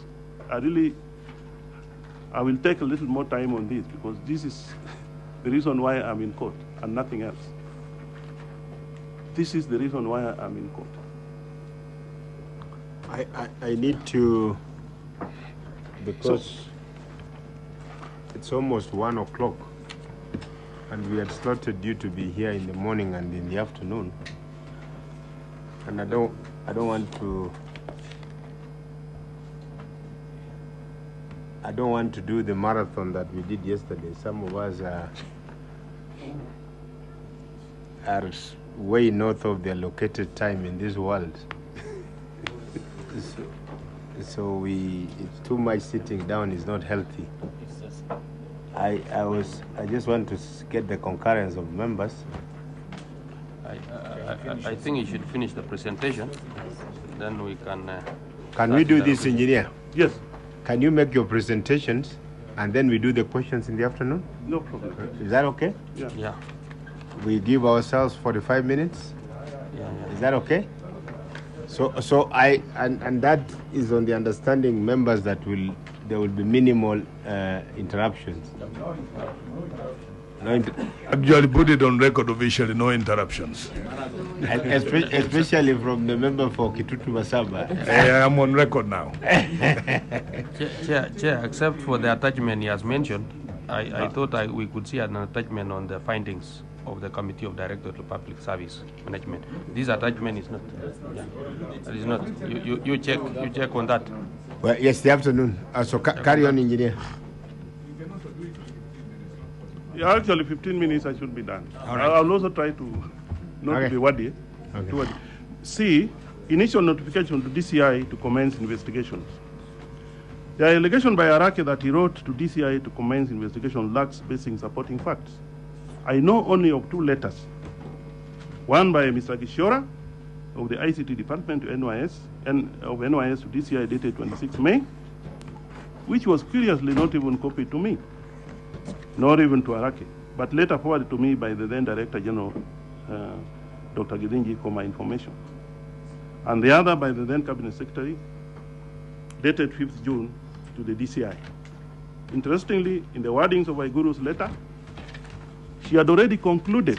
I will take a little more time on this because this is the reason why I'm in court and nothing else. This is the reason why I'm in court. I need to, because it's almost 1 o'clock and we had slotted you to be here in the morning and in the afternoon, and I don't want to do the marathon that we did yesterday. Some of us are way north of the allocated time in this world. So too much sitting down is not healthy. I just want to get the concurrence of members. I think you should finish the presentation, then we can... Can we do this, engineer? Yes. Can you make your presentations and then we do the questions in the afternoon? No problem. Is that okay? Yeah. Yeah. We give ourselves 45 minutes? Yeah. Is that okay? So and that is on the understanding, members, that there will be minimal interruptions. Actually, put it on record officially, no interruptions. Especially from the member for Kitutu Masaba. I am on record now. Chair, except for the attachment he has mentioned, I thought we could see an attachment on the findings of the Committee of Directors of Public Service Management. This attachment is not. Yeah, it is not. You check on that. Well, yes, the afternoon. So carry on, engineer. Yeah, actually, 15 minutes I should be done. All right. I'll also try to not to be wordy. Okay. C, initial notification to DCI to commence investigations. The allegation by Harake that he wrote to DCI to commence investigation lacks basic supporting facts. I know only of 2 letters. One by Mr. Gishora of the ICT department to NYS, and of NYS to DCI dated 26 May, which was curiously not even copied to me, nor even to Harake, but later forwarded to me by the then Director General, Dr. Gidinji, for my information. And the other by the then Cabinet Secretary, dated 5th June to the DCI. Interestingly, in the wordings of Waiguru's letter, she had already concluded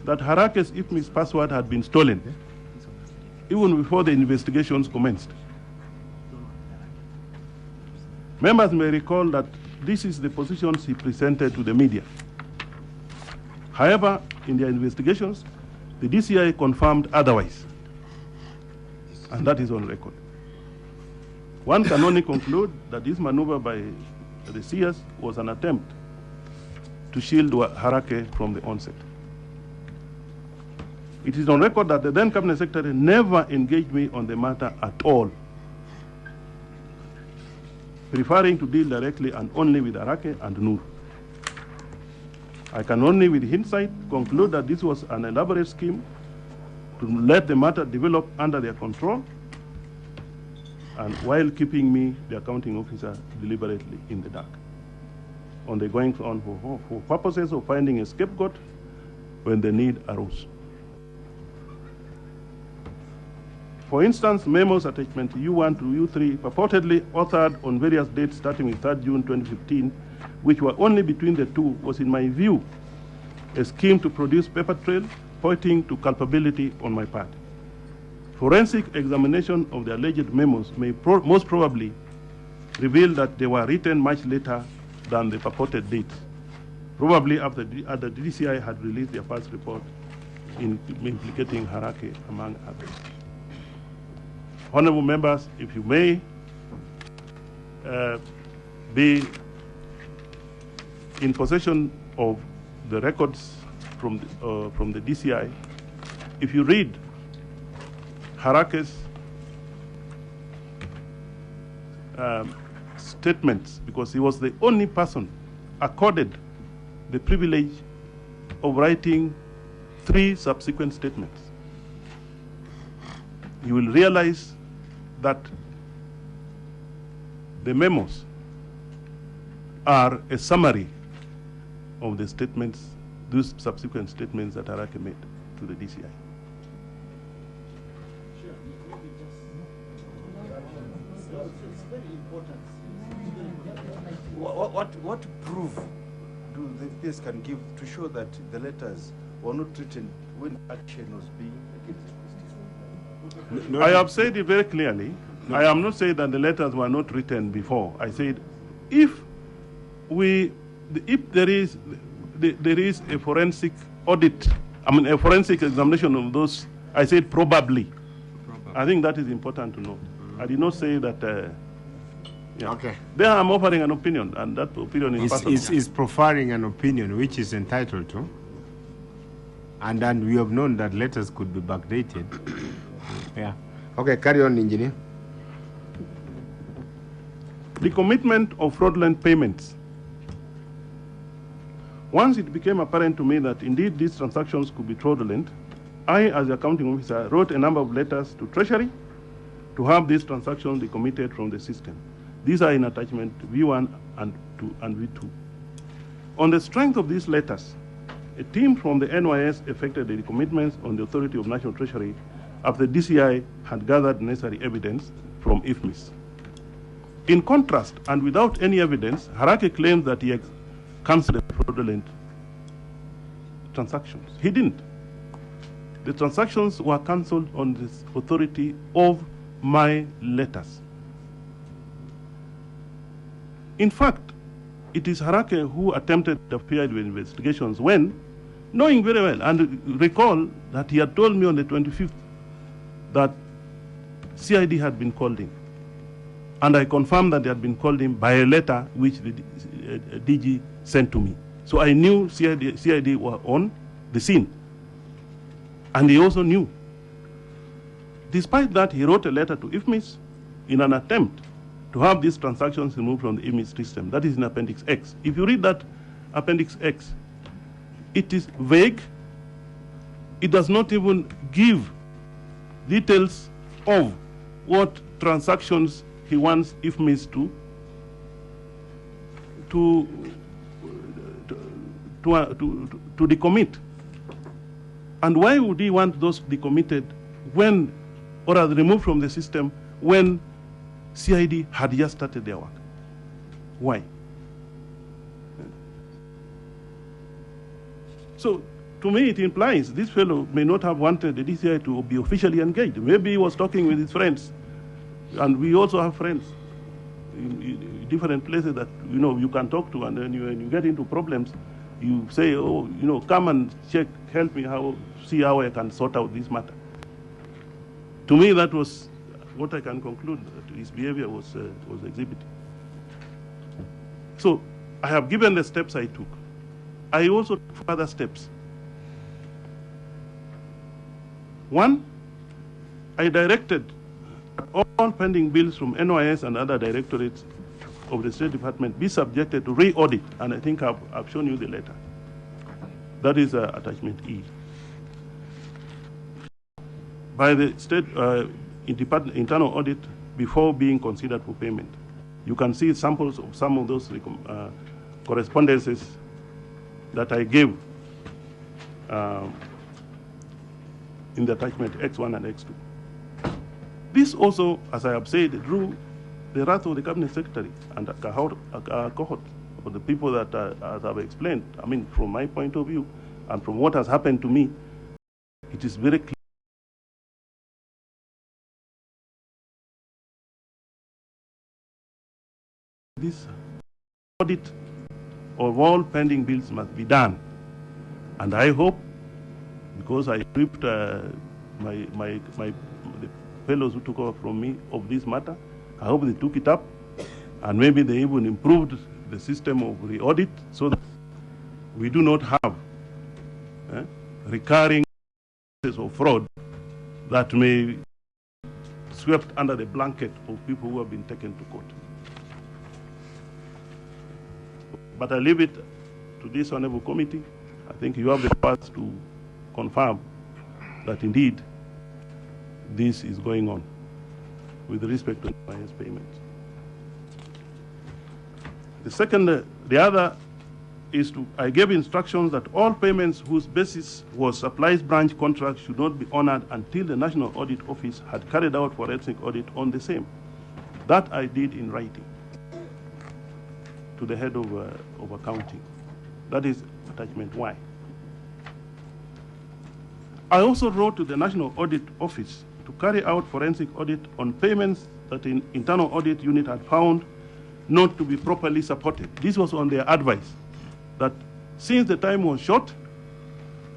that Harake's IPMIS password had been stolen, even before the investigations commenced. Members may recall that this is the positions he presented to the media. However, in their investigations, the DCI confirmed otherwise, and that is on record. One can only conclude that this maneuver by the CS was an attempt to shield Harake from the onset. It is on record that the then Cabinet Secretary never engaged me on the matter at all, preferring to deal directly and only with Harake and Nur. I can only, with hindsight, conclude that this was an elaborate scheme to let the matter develop under their control, and while keeping me, the accounting officer, deliberately in the dark on the goings on for purposes of finding a scapegoat when the need arose. For instance, memos attachment U1 to U3 purportedly authored on various dates starting with 3rd June 2015, which were only between the two, was in my view a scheme to produce paper trail pointing to culpability on my part. Forensic examination of the alleged memos may most probably reveal that they were written much later than the purported dates, probably after the DCI had released their first report implicating Harake, among others. Honorable members, if you may be in possession of the records from the DCI, if you read Harake's statements, because he was the only person accorded the privilege of writing 3 subsequent statements, you will realize that the memos are a summary of the statements, those subsequent statements that Harake made to the DCI. What proof do the PS can give to show that the letters were not written when action was being taken? I have said it very clearly. No. I am not saying that the letters were not written before. I said if there is a forensic audit, a forensic examination of those, I said probably. I think that is important to know. I did not say that. Yeah. Okay. There I'm offering an opinion, and that opinion is profiling an opinion which is entitled to, and then we have known that letters could be backdated. Yeah. Okay, carry on, engineer. The commitment of fraudulent payments. Once it became apparent to me that indeed these transactions could be fraudulent, I, as the accounting officer, wrote a number of letters to Treasury to have these transactions decommitted from the system. These are in attachment V1 and V2. On the strength of these letters, a team from the NYS effected the decommitments on the authority of National Treasury after the DCI had gathered necessary evidence from IFMIS. In contrast, and without any evidence, Harake claims that he had cancelled the fraudulent transactions. He didn't. The transactions were cancelled on the authority of my letters. In fact, it is Harake who attempted to interfere with investigations when, knowing very well, and recall that he had told me on the 25th that CID had been called in. And I confirmed that they had been called in by a letter which the DG sent to me. So I knew CID were on the scene. And he also knew. Despite that, he wrote a letter to IFMIS in an attempt to have these transactions removed from the IFMIS system. That is in Appendix X. If you read that Appendix X, it is vague. It does not even give details of what transactions he wants IFMIS to decommit. And why would he want those decommitted when, or rather removed from the system, when CID had just started their work? Why? So, to me, it implies this fellow may not have wanted the DCI to be officially engaged. Maybe he was talking with his friends, and we also have friends in different places that you can talk to, and then when you get into problems, you say, oh, come and check, help me, see how I can sort out this matter. To me, that was what I can conclude, that his behavior was exhibited. So I have given the steps I took. I also took further steps. One, I directed all pending bills from NYS and other directorates of the State Department be subjected to re-audit, and I think I've shown you the letter. That is attachment E. By the State internal audit before being considered for payment. You can see samples of some of those correspondences that I gave in the attachment X1 and X2. This also, as I have said, drew the wrath of the Cabinet Secretary and a cohort of the people that, as I've explained, I mean, from my point of view and from what has happened to me, it is very clear. This audit of all pending bills must be done. And I hope, because I briefed the fellows who took over from me of this matter, I hope they took it up, and maybe they even improved the system of re-audit so that we do not have recurring cases of fraud that may be swept under the blanket of people who have been taken to court. But I leave it to this honorable committee. I think you have the power to confirm that indeed this is going on with respect to NYS payments. The other is I gave instructions that all payments whose basis was supplies branch contract should not be honored until the National Audit Office had carried out forensic audit on the same. That I did in writing to the head of accounting. That is attachment Y. I also wrote to the National Audit Office to carry out forensic audit on payments that the internal audit unit had found not to be properly supported. This was on their advice, that since the time was short,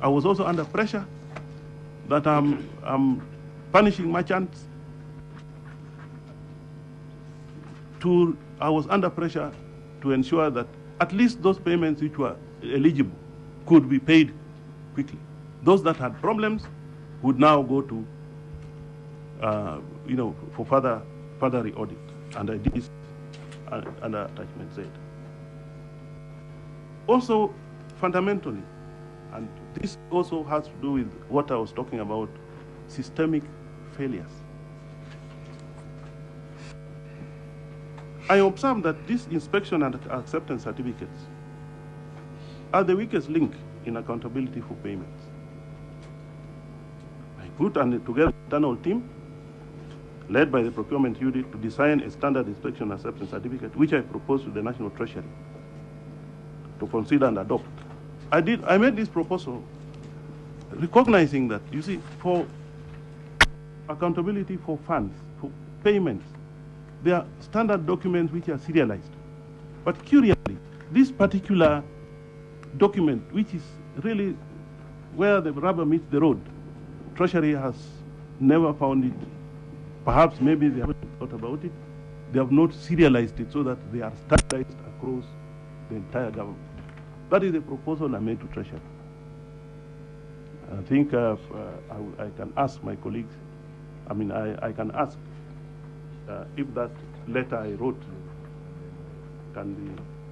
I was also under pressure that I'm punishing merchants. I was under pressure to ensure that at least those payments which were eligible could be paid quickly. Those that had problems would now go to, for further re-audit. And I did this under attachment Z. Also, fundamentally, and this also has to do with what I was talking about, systemic failures. I observed that this inspection and acceptance certificates are the weakest link in accountability for payments. I put together an internal team led by the procurement unit to design a standard inspection acceptance certificate, which I proposed to the National Treasury to consider and adopt. I made this proposal recognizing that, you see, for accountability for funds, for payments, there are standard documents which are serialized. But curiously, this particular document, which is really where the rubber meets the road, Treasury has never found it. Perhaps maybe they haven't thought about it. They have not serialized it so that they are standardized across the entire government. That is a proposal I made to Treasury. I think I can ask my colleagues, I can ask if that letter I wrote can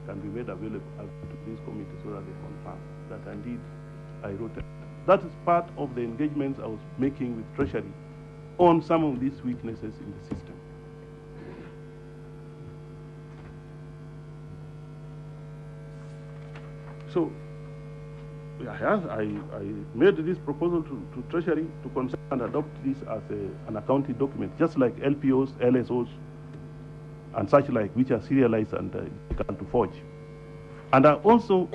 be made available to this committee so that they confirm that indeed I wrote it. That is part of the engagements I was making with Treasury on some of these weaknesses in the system. So I made this proposal to Treasury to consider and adopt this as an accounting document, just like LPOs, LSOs, and such like, which are serialized and difficult to forge. And I also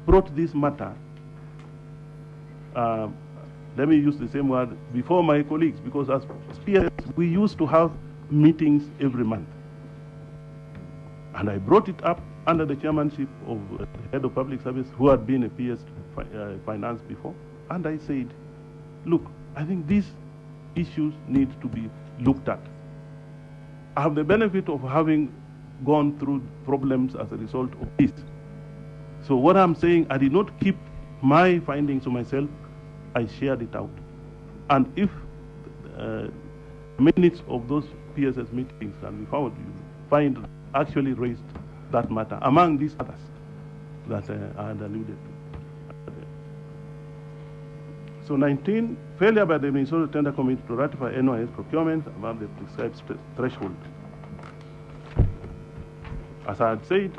brought this matter, let me use the same word, before my colleagues, because as peers, we used to have meetings every month. And I brought it up under the chairmanship of the head of public service, who had been a PS finance before. And I said, look, I think these issues need to be looked at. I have the benefit of having gone through problems as a result of this. So what I'm saying, I did not keep my findings to myself, I shared it out. And if minutes of those PSS meetings can be found, you find actually raised that matter among these others that I had alluded to. So 19, failure by the Minnesota Tender Committee to ratify NYS procurement above the prescribed threshold. As I had said,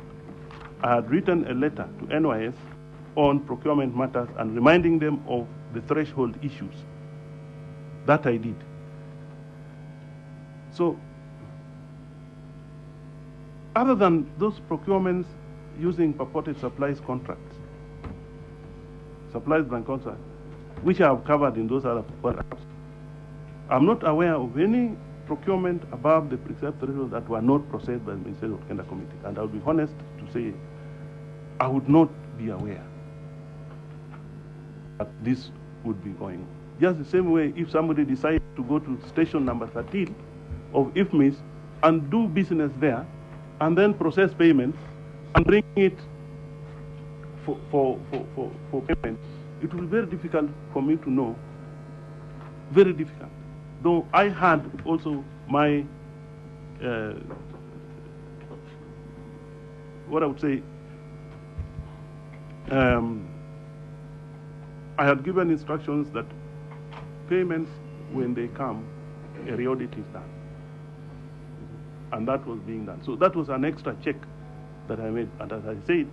I had written a letter to NYS on procurement matters and reminding them of the threshold issues. That I did. So, other than those procurements using purported supplies contracts, supplies and contracts, which I have covered in those other paragraphs, I'm not aware of any procurement above the prescribed threshold that were not processed by the Ministerial Tender Committee. And I'll be honest to say, I would not be aware that this would be going on. Just the same way, if somebody decides to go to station number 13 of IFMIS and do business there, and then process payments and bring it for payment, it will be very difficult for me to know, very difficult. Though I had also my, what I would say, I had given instructions that payments, when they come, a re-audit is done. And that was being done. So that was an extra check that I made. And as I said,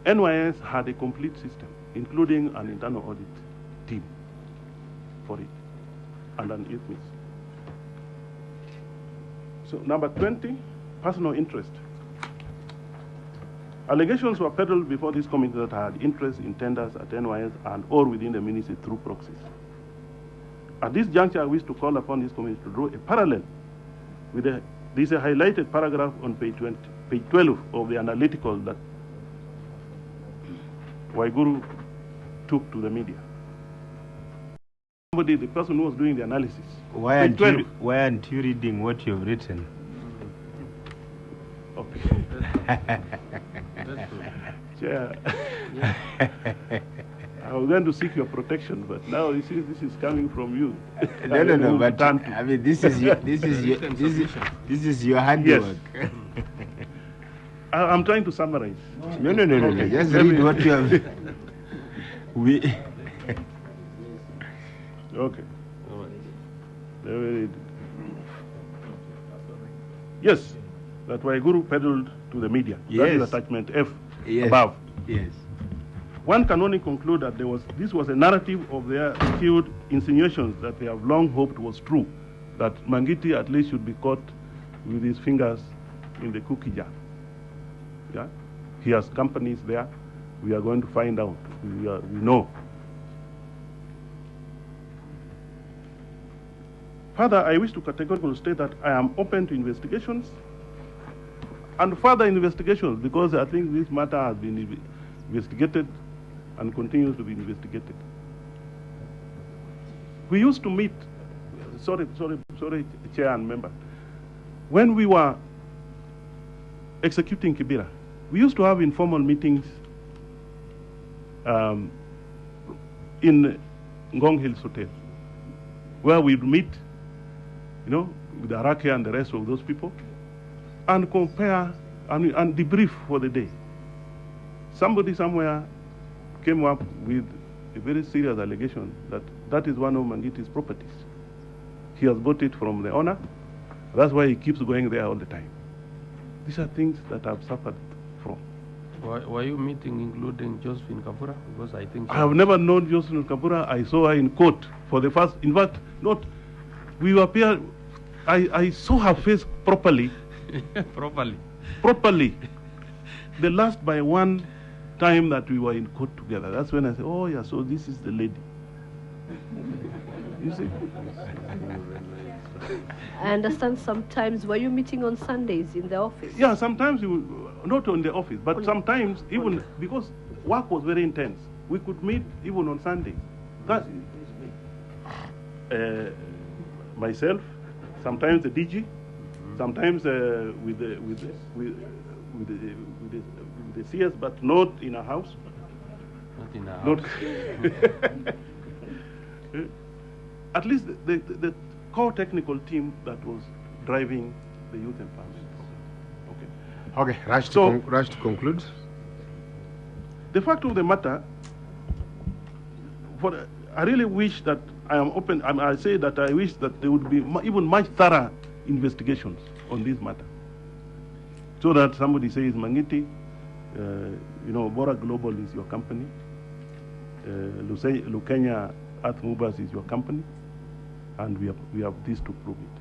NYS had a complete system, including an internal audit team for it, and an IFMIS. So number 20, personal interest. Allegations were peddled before this committee that I had interest in tenders at NYS and or within the ministry through proxies. At this juncture, I wish to call upon this committee to draw a parallel with this a highlighted paragraph on page 12 of the analytical that Waiguru took to the media. Somebody, the person who was doing the analysis. Why aren't you reading what you've written? Okay. Chair, I was going to seek your protection, but now you see this is coming from you. No, but I mean, this is your, this is your handiwork. Yes. I'm trying to summarize. No. Just read what you have. Okay. Let me read. Yes, that Waiguru peddled to the media. Yes. That is attachment F above. Yes. One can only conclude that this was a narrative of their skewed insinuations that they have long hoped was true, that Mangiti at least should be caught with his fingers in the cookie jar. Yeah? He has companies there. We are going to find out. We know. Further, I wish to categorically state that I am open to investigations and further investigations, because I think this matter has been investigated and continues to be investigated. We used to meet, sorry, Chair and member, when we were executing Kibera, we used to have informal meetings in Ngong Hills Hotel, where we'd meet, with Arake and the rest of those people, and compare and debrief for the day. Somebody somewhere came up with a very serious allegation that is one of Mangiti's properties. He has bought it from the owner. That's why he keeps going there all the time. These are things that I've suffered from. Were you meeting including Josephine Kabura? Because I think I have never known Josephine Kabura. I saw her in court for the first, in fact, I saw her face properly. Properly. The last by one time that we were in court together. That's when I said, oh yeah, so this is the lady. You see? I understand sometimes, were you meeting on Sundays in the office? Yeah, sometimes not on the office, but sometimes even because work was very intense, we could meet even on Sundays. That, myself, sometimes the DG, sometimes with the CS, but not in a house. Not in a house. at least the core technical team that was driving the youth empowerment program. Okay, rush to conclude. The fact of the matter, I really wish that I am open. I say that I wish that there would be even much thorough investigations on this matter, so that somebody says, Mangiti, Bora Global is your company, Lukenya Earth Movers is your company, and we have this to prove it.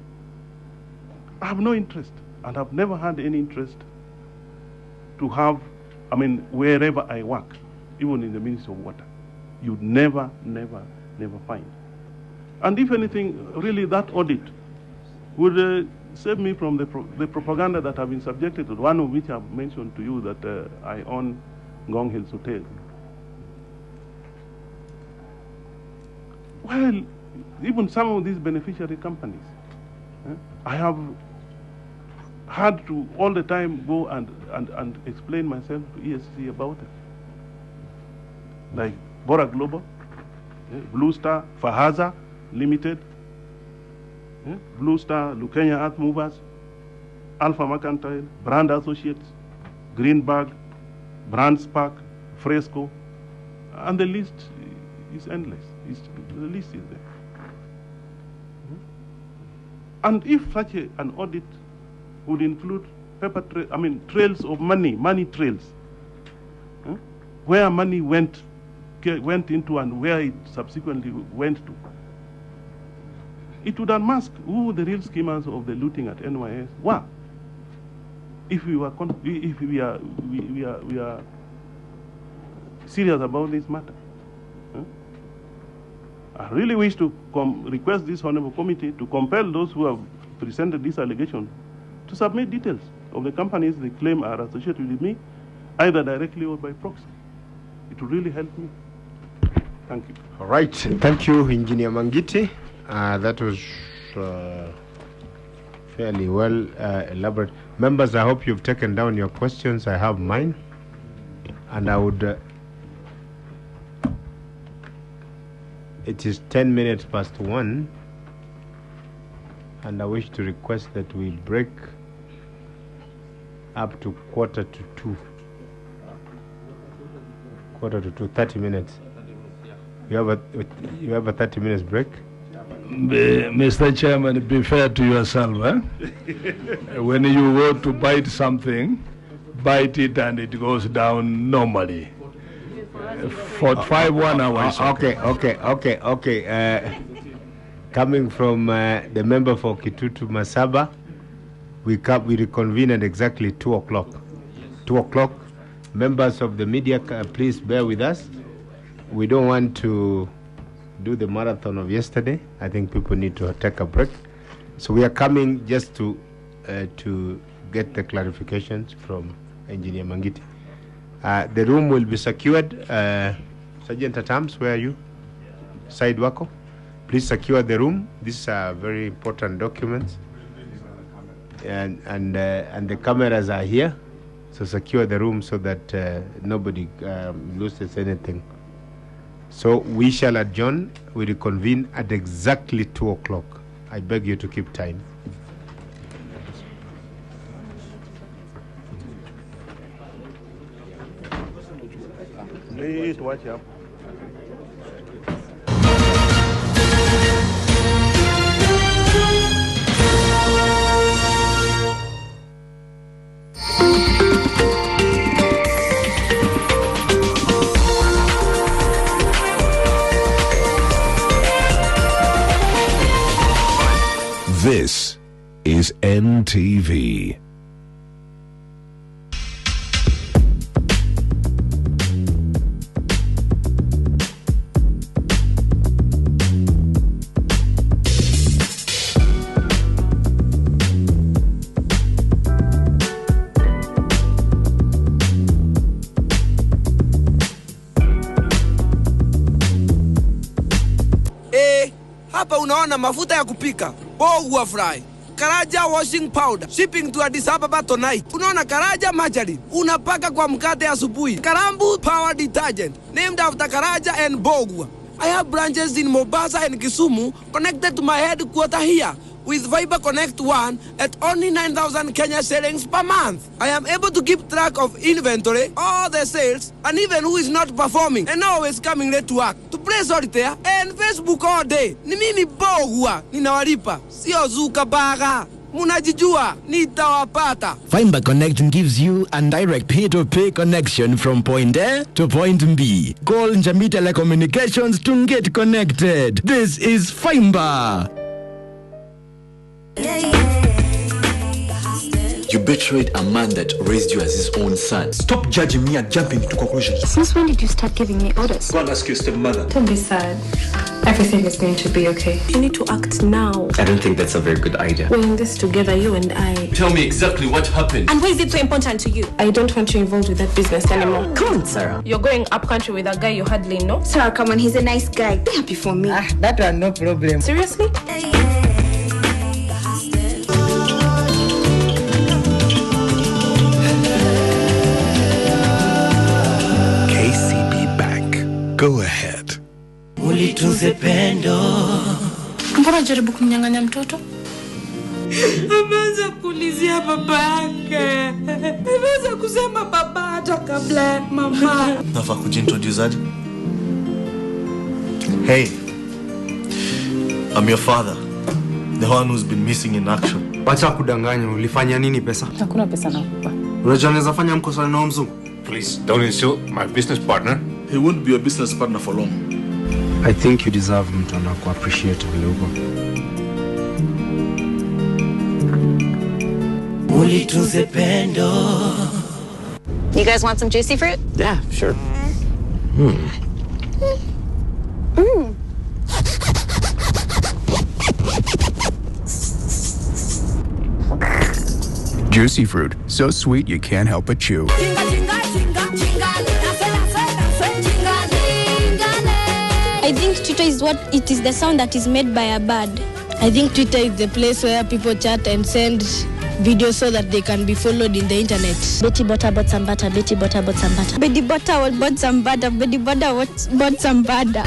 I have no interest, and I've never had any interest to have, wherever I work, even in the Ministry of Water, you'd never find. And if anything, really that audit would save me from the propaganda that I've been subjected to, one of which I've mentioned to you that I own Ngong Hills Hotel. Well, even some of these beneficiary companies, I have had to all the time go and explain myself to ESC about it. Like Bora Global, Blue Star, Fahaza Limited, Blue Star, Lukenya Earth Movers, Alpha Mercantile, Brand Associates, Greenberg, Brand Spark, Fresco, and the list is endless. The list is there. And if such an audit would include trails of money trails, where money went into and where it subsequently went to, it would unmask who the real schemers of the looting at NYS were. If we are serious about this matter. I really wish to request this honorable committee to compel those who have presented this allegation to submit details of the companies they claim are associated with me, either directly or by proxy. It will really help me. Thank you. All right. Thank you, Engineer Mangiti. That was fairly well elaborate. Members, I hope you've taken down your questions. I have mine. And I would... it is 10 minutes past 1. And I wish to request that we break up to 1:45. 1:45, 30 minutes. You have a 30 minutes break? Mr. Chairman, be fair to yourself. When you want to bite something, bite it and it goes down normally. For 1 hour. Okay. Coming from the member for Kitutu Masaba, we reconvene at exactly 2 o'clock. 2 o'clock. Members of the media, please bear with us. We don't want to do the marathon of yesterday. I think people need to take a break. So we are coming just to get the clarifications from Engineer Mangiti. The room will be secured. Sergeant Atams, where are you? Side Wako. Please secure the room. These are very important documents. And the cameras are here. So secure the room so that nobody loses anything. So we shall adjourn. We reconvene at exactly 2 o'clock. I beg you to keep time. Please watch out. This is NTV. Hapa unaona mafuta ya kupika, Bohua fry, Karaja washing powder, shipping to Addis Ababa tonight. Unaona Karaja margarine, unapaka kwa mkate asubuhi. Karambu power detergent, named after Karaja and Bohua. I have branches in Mombasa and Kisumu connected to my headquarters here with Viber Connect 1 at only 9,000 Kenya shillings per month. I am able to keep track of inventory, all the sales, and even who is not performing and always coming late to work. To play solitaire and Facebook all day. Ni mimi bogwa ninawalipa, sio zuka baga. Munajijua nitawapata. Fiber Connect gives you a direct P2P connection from point A to point B. Call Njambi Telecommunications to get connected. This is Fiber. You betrayed a man that raised you as his own son. Stop judging me and jumping to conclusions. Since when did you start giving me orders? Go and ask your stepmother. Don't be sad. Everything is going to be okay. You need to act now. I don't think that's a very good idea. We're in this together, you and I. Tell me exactly what happened. And why is it so important to you? I don't want you involved with that business anymore. Come on, Sarah. You're going up country with a guy you hardly know? Sarah, come on, he's a nice guy. Be happy for me. That one, no problem. Seriously? KCB Bank. Go ahead. Ulitunze pendo. Mbona jaribu kumnyang'anya mtoto? Ameanza kulizia baba yake. Ameanza kusema baba hata kabla ya mama. Nafaa kujintroduce aje? Hey, I'm your father. The one who's been missing in action. Wacha kudanganya, ulifanya nini pesa? Hakuna pesa nakupa. Unajua naweza fanya mkosa na mzungu? Please, don't insult my business partner. He won't be a business partner for long. I think you deserve mtu anaku appreciate vile uko. Ulitunze pendo. You guys want some juicy fruit? Yeah, sure. Juicy fruit, so sweet you can't help but chew. I think Twitter is the sound that is made by a bird. I think Twitter is the place where people chat and send videos so that they can be followed in the internet. Betty Butter bought some butter. Betty Butter bought some butter. Betty Butter bought some butter. Betty Butter bought some butter.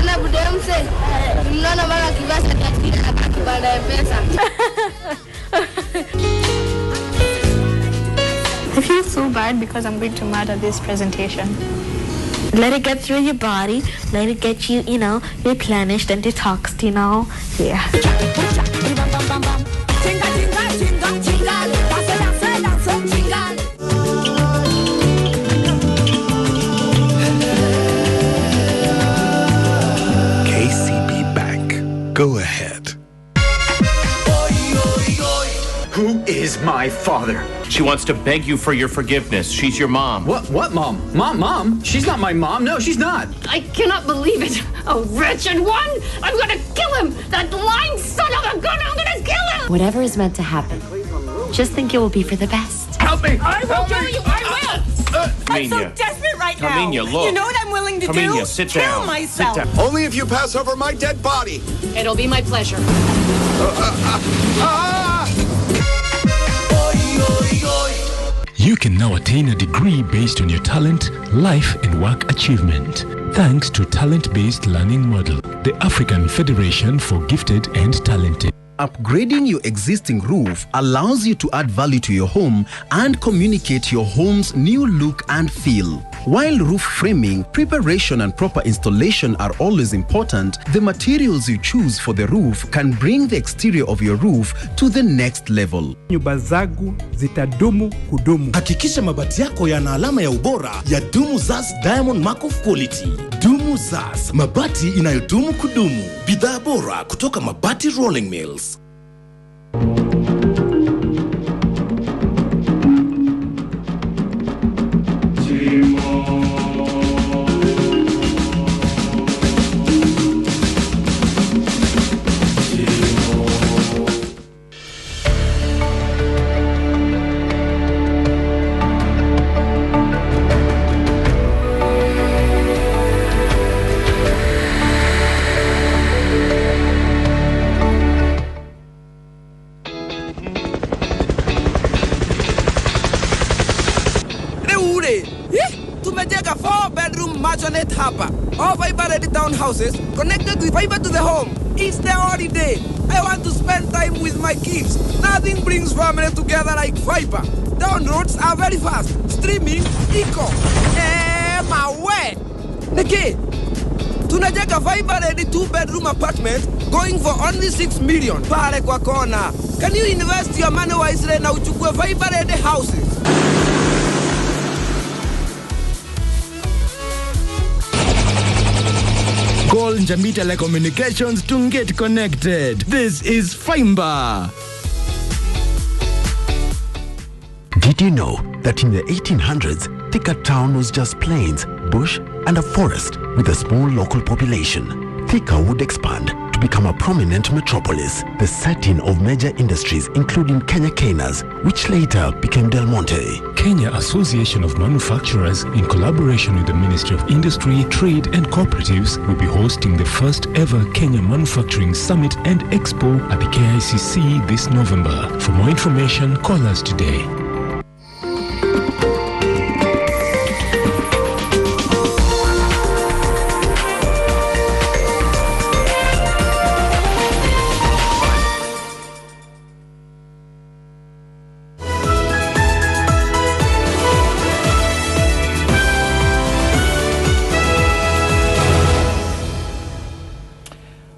I feel so bad because I'm going to murder this presentation. Let it get through your body. Let it get you, replenished and detoxed, Yeah. KCB Bank. Go ahead. Who is my father? She wants to beg you for your forgiveness. She's your mom. What mom? Mom? She's not my mom. No, she's not. I cannot believe it. A wretched one. I'm going to kill him. That lying son of a gun. I'm going to kill him. Whatever is meant to happen, just think it will be for the best. Help me! I will kill you. I will. I'm so desperate right now. Carmenia, look. You know what I'm willing to do? Carmenia, sit down. Kill myself. Sit down. Only if you pass over my dead body. It'll be my pleasure. You can now attain a degree based on your talent, life, and work achievement. Thanks to Talent-Based Learning Model, the African Federation for Gifted and Talented. Upgrading your existing roof allows you to add value to your home and communicate your home's new look and feel. While roof framing, preparation and proper installation are always important, the materials you choose for the roof can bring the exterior of your roof to the next level. Nyumba zangu zitadumu kudumu. Hakikisha mabati yako yana alama ya ubora ya Dumu Zas Diamond Mark of Quality. Dumu Zas, mabati inayodumu kudumu. Bidhaa bora kutoka Mabati Rolling Mills. Merchant Hapa. All fiber-ready townhouses connected with fiber to the home. It's the holiday. I want to spend time with my kids. Nothing brings family together like fiber. Downloads are very fast. Streaming, eco. Mawe. Niki, tunajenga fiber-ready 2-bedroom apartment going for only 6 million. Pale kwa kona. Can you invest your money wisely na uchukue fiber-ready houses? Call Njambi Telecommunications to get connected. This is Fiber. Did you know that in the 1800s, Thika town was just plains, bush, and a forest with a small local population? Thika would expand to become a prominent metropolis, the setting of major industries including Kenya Caners, which later became Del Monte. Kenya Association of Manufacturers, in collaboration with the Ministry of Industry, Trade and Cooperatives, will be hosting the first ever Kenya Manufacturing Summit and Expo at the KICC this November. For more information, call us today.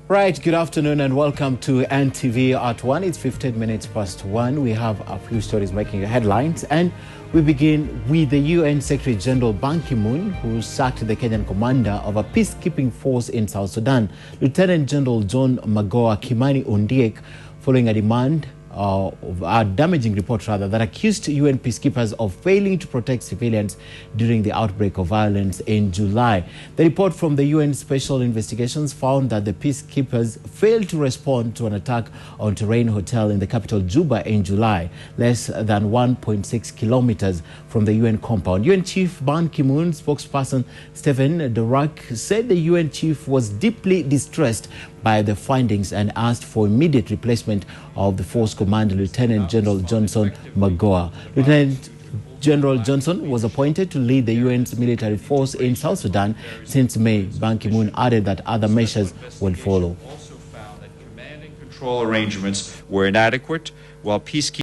Right, good afternoon and welcome to NTV at 1. It's 15 minutes past 1. We have a few stories making headlines, and we begin with the UN Secretary General Ban Ki-moon, who sacked the Kenyan commander of a peacekeeping force in South Sudan, Lieutenant General John Magoha Kimani Ondiek, following a demand of a damaging report that accused UN peacekeepers of failing to protect civilians during the outbreak of violence in July. The report from the UN Special Investigations found that the peacekeepers failed to respond to an attack on Terrain Hotel in the capital Juba in July, less than 1.6 kilometers from the UN compound. UN Chief Ban Ki-moon spokesperson Stephen Dujarric said the UN chief was deeply distressed by the findings and asked for immediate replacement of the force commander, Lieutenant General Johnson Magoha. Lieutenant General Johnson was appointed to lead the UN's military force in South Sudan since May. Ban Ki-moon added that other measures will follow. Also found that command and control arrangements were inadequate, while peacekeeping